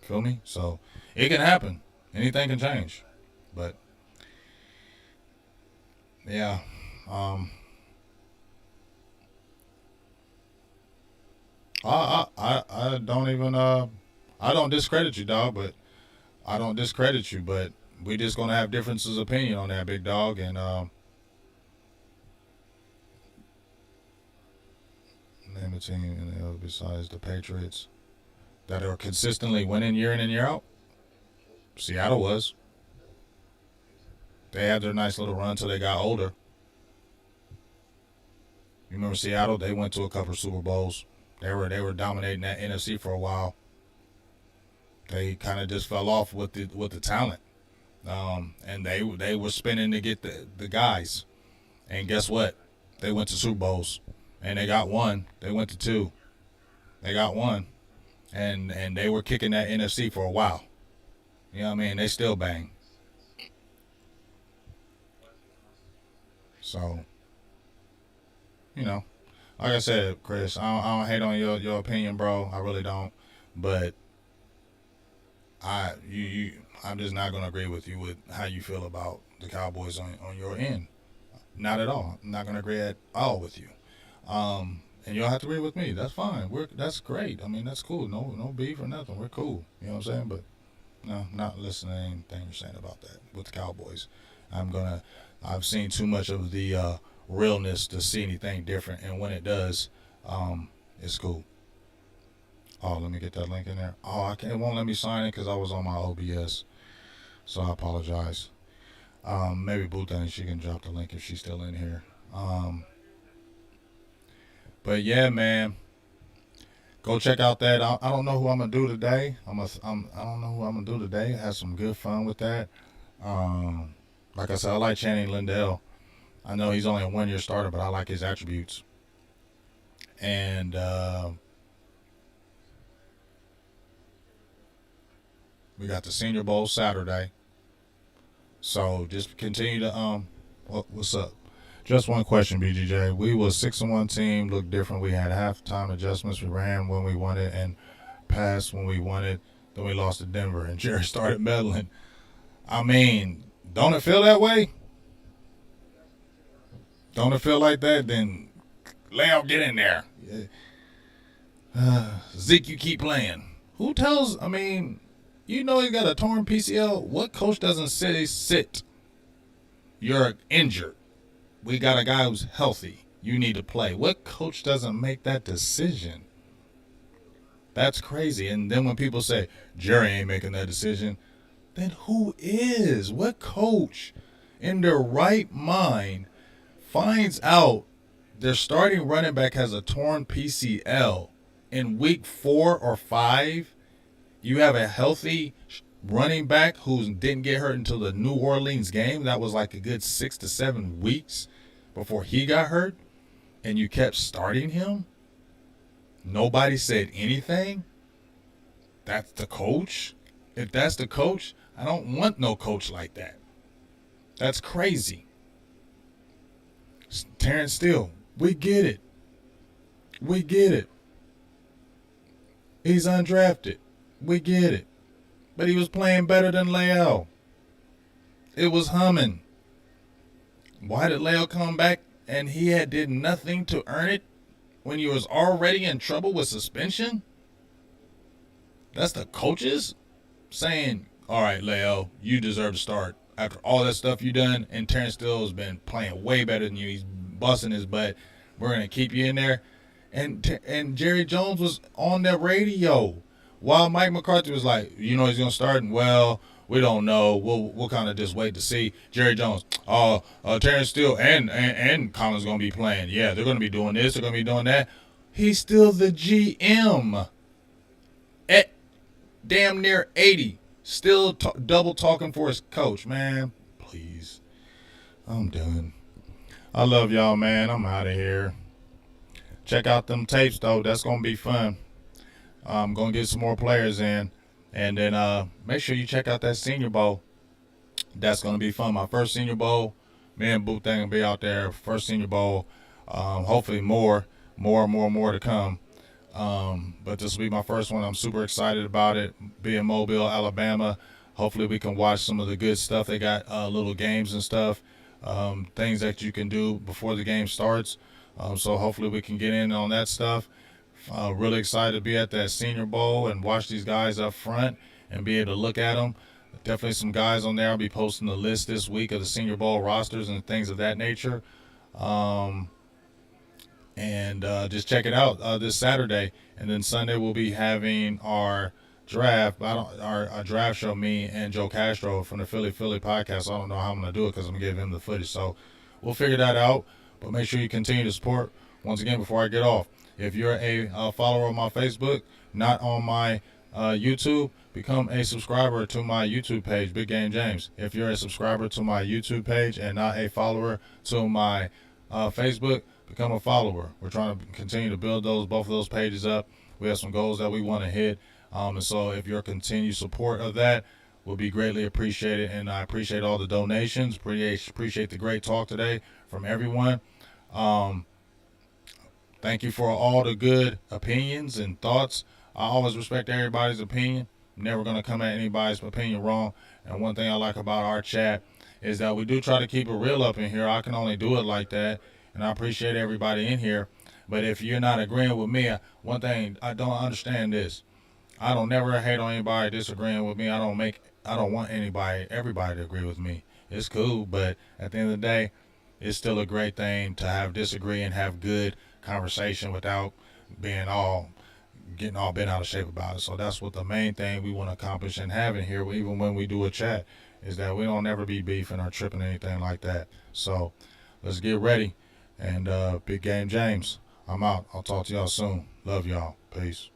Feel me? So it can happen. Anything can change. But yeah, I don't even I don't discredit you, dog. But I don't discredit you. But we just gonna have differences of opinion on that, big dog. And name a team in the L besides the Patriots that are consistently winning year in and year out. Seattle was. They had their nice little run until they got older. You remember Seattle? They went to a couple of Super Bowls. They were dominating that NFC for a while. They kind of just fell off with the talent, and they were spinning to get the guys. And guess what? They went to Super Bowls, and they got one. They went to two. They got one, and they were kicking that NFC for a while. You know what I mean? They still bang. So, you know, like I said, Chris, I don't hate on your opinion, bro. I really don't. But I'm just not gonna agree with you with how you feel about the Cowboys on your end. Not at all. I'm not gonna agree at all with you. And you'll have to agree with me. That's fine. That's great. I mean, that's cool. No beef or nothing. We're cool. You know what I'm saying? But no, not listening to anything you're saying about that with the Cowboys. I'm gonna. I've seen too much of the realness to see anything different, and when it does, it's cool. Oh, let me get that link in there. Oh, I can't. It won't let me sign it because I was on my OBS, so I apologize. Maybe Boo Thing, she can drop the link if she's still in here. But yeah, man, go check out that. I don't know who I'm gonna do today. I don't know who I'm gonna do today. Have some good fun with that. Um, like I said, I like Channing Lindell. I know he's only a 1 year starter, but I like his attributes. And we got the Senior Bowl Saturday. So just continue to what's up? Just one question, BGJ. We was 6-1 team, looked different. We had halftime adjustments. We ran when we wanted and passed when we wanted. Then we lost to Denver, and Jerry started meddling. I mean, don't it feel that way? Don't it feel like that? Then Leo, get in there. Zeke, you keep playing. Who tells? I mean, you know he got a torn PCL. What coach doesn't say sit? You're injured. We got a guy who's healthy. You need to play. What coach doesn't make that decision? That's crazy. And then when people say Jerry ain't making that decision, then who is? What coach in their right mind finds out their starting running back has a torn PCL in week 4 or 5? You have a healthy running back who didn't get hurt until the New Orleans game. That was like a good 6 to 7 weeks before he got hurt, and you kept starting him. Nobody said anything. That's the coach. If that's the coach, I don't want no coach like that. That's crazy. Terrence Steele, we get it. We get it. He's undrafted. We get it. But he was playing better than Leo. It was humming. Why did Leo come back and he did nothing to earn it when he was already in trouble with suspension? That's the coaches saying, all right, Leo, you deserve to start. After all that stuff you done, and Terrence Steele has been playing way better than you. He's busting his butt. We're going to keep you in there. And Jerry Jones was on that radio while Mike McCarthy was like, you know he's going to start? And, well, we don't know. We'll kind of just wait to see. Jerry Jones, Terrence Steele and Collins going to be playing. Yeah, they're going to be doing this. They're going to be doing that. He's still the GM at damn near 80. Still double talking for his coach, man. Please. I'm done. I love y'all, man. I'm out of here. Check out them tapes, though. That's going to be fun. I'm going to get some more players in. And then make sure you check out that Senior Bowl. That's going to be fun. My first Senior Bowl. Me and Boo Thing will be out there. First Senior Bowl. Hopefully more to come. But this will be my first one. I'm super excited about it. Be in Mobile, Alabama. Hopefully we can watch some of the good stuff. They got little games and stuff, things that you can do before the game starts. So hopefully we can get in on that stuff. Really excited to be at that Senior Bowl and watch these guys up front and be able to look at them. Definitely some guys on there. I'll be posting the list this week of the Senior Bowl rosters and things of that nature. And just check it out this Saturday. And then Sunday we'll be having our draft. Our draft show, me and Joe Castro from the Philly podcast. I don't know how I'm going to do it because I'm going to give him the footage. So we'll figure that out. But make sure you continue to support. Once again, before I get off, if you're a follower on my Facebook, not on my YouTube, become a subscriber to my YouTube page, Big Game James. If you're a subscriber to my YouTube page and not a follower to my Facebook, become a follower. We're trying to continue to build both of those pages up. We have some goals that we want to hit. And so if your continued support of that will be greatly appreciated. And I appreciate all the donations. Appreciate the great talk today from everyone. thank you for all the good opinions and thoughts. I always respect everybody's opinion. I'm never going to come at anybody's opinion wrong. And one thing I like about our chat is that we do try to keep it real up in here. I can only do it like that. And I appreciate everybody in here. But if you're not agreeing with me, one thing I don't understand this. I don't never hate on anybody disagreeing with me. I don't want everybody to agree with me. It's cool, but at the end of the day, it's still a great thing to have disagree and have good conversation without being all getting all bent out of shape about it. So that's what the main thing we want to accomplish and have in here, even when we do a chat, is that we don't ever be beefing or tripping or anything like that. So let's get ready. And Big Game James, I'm out. I'll talk to y'all soon. Love y'all. Peace.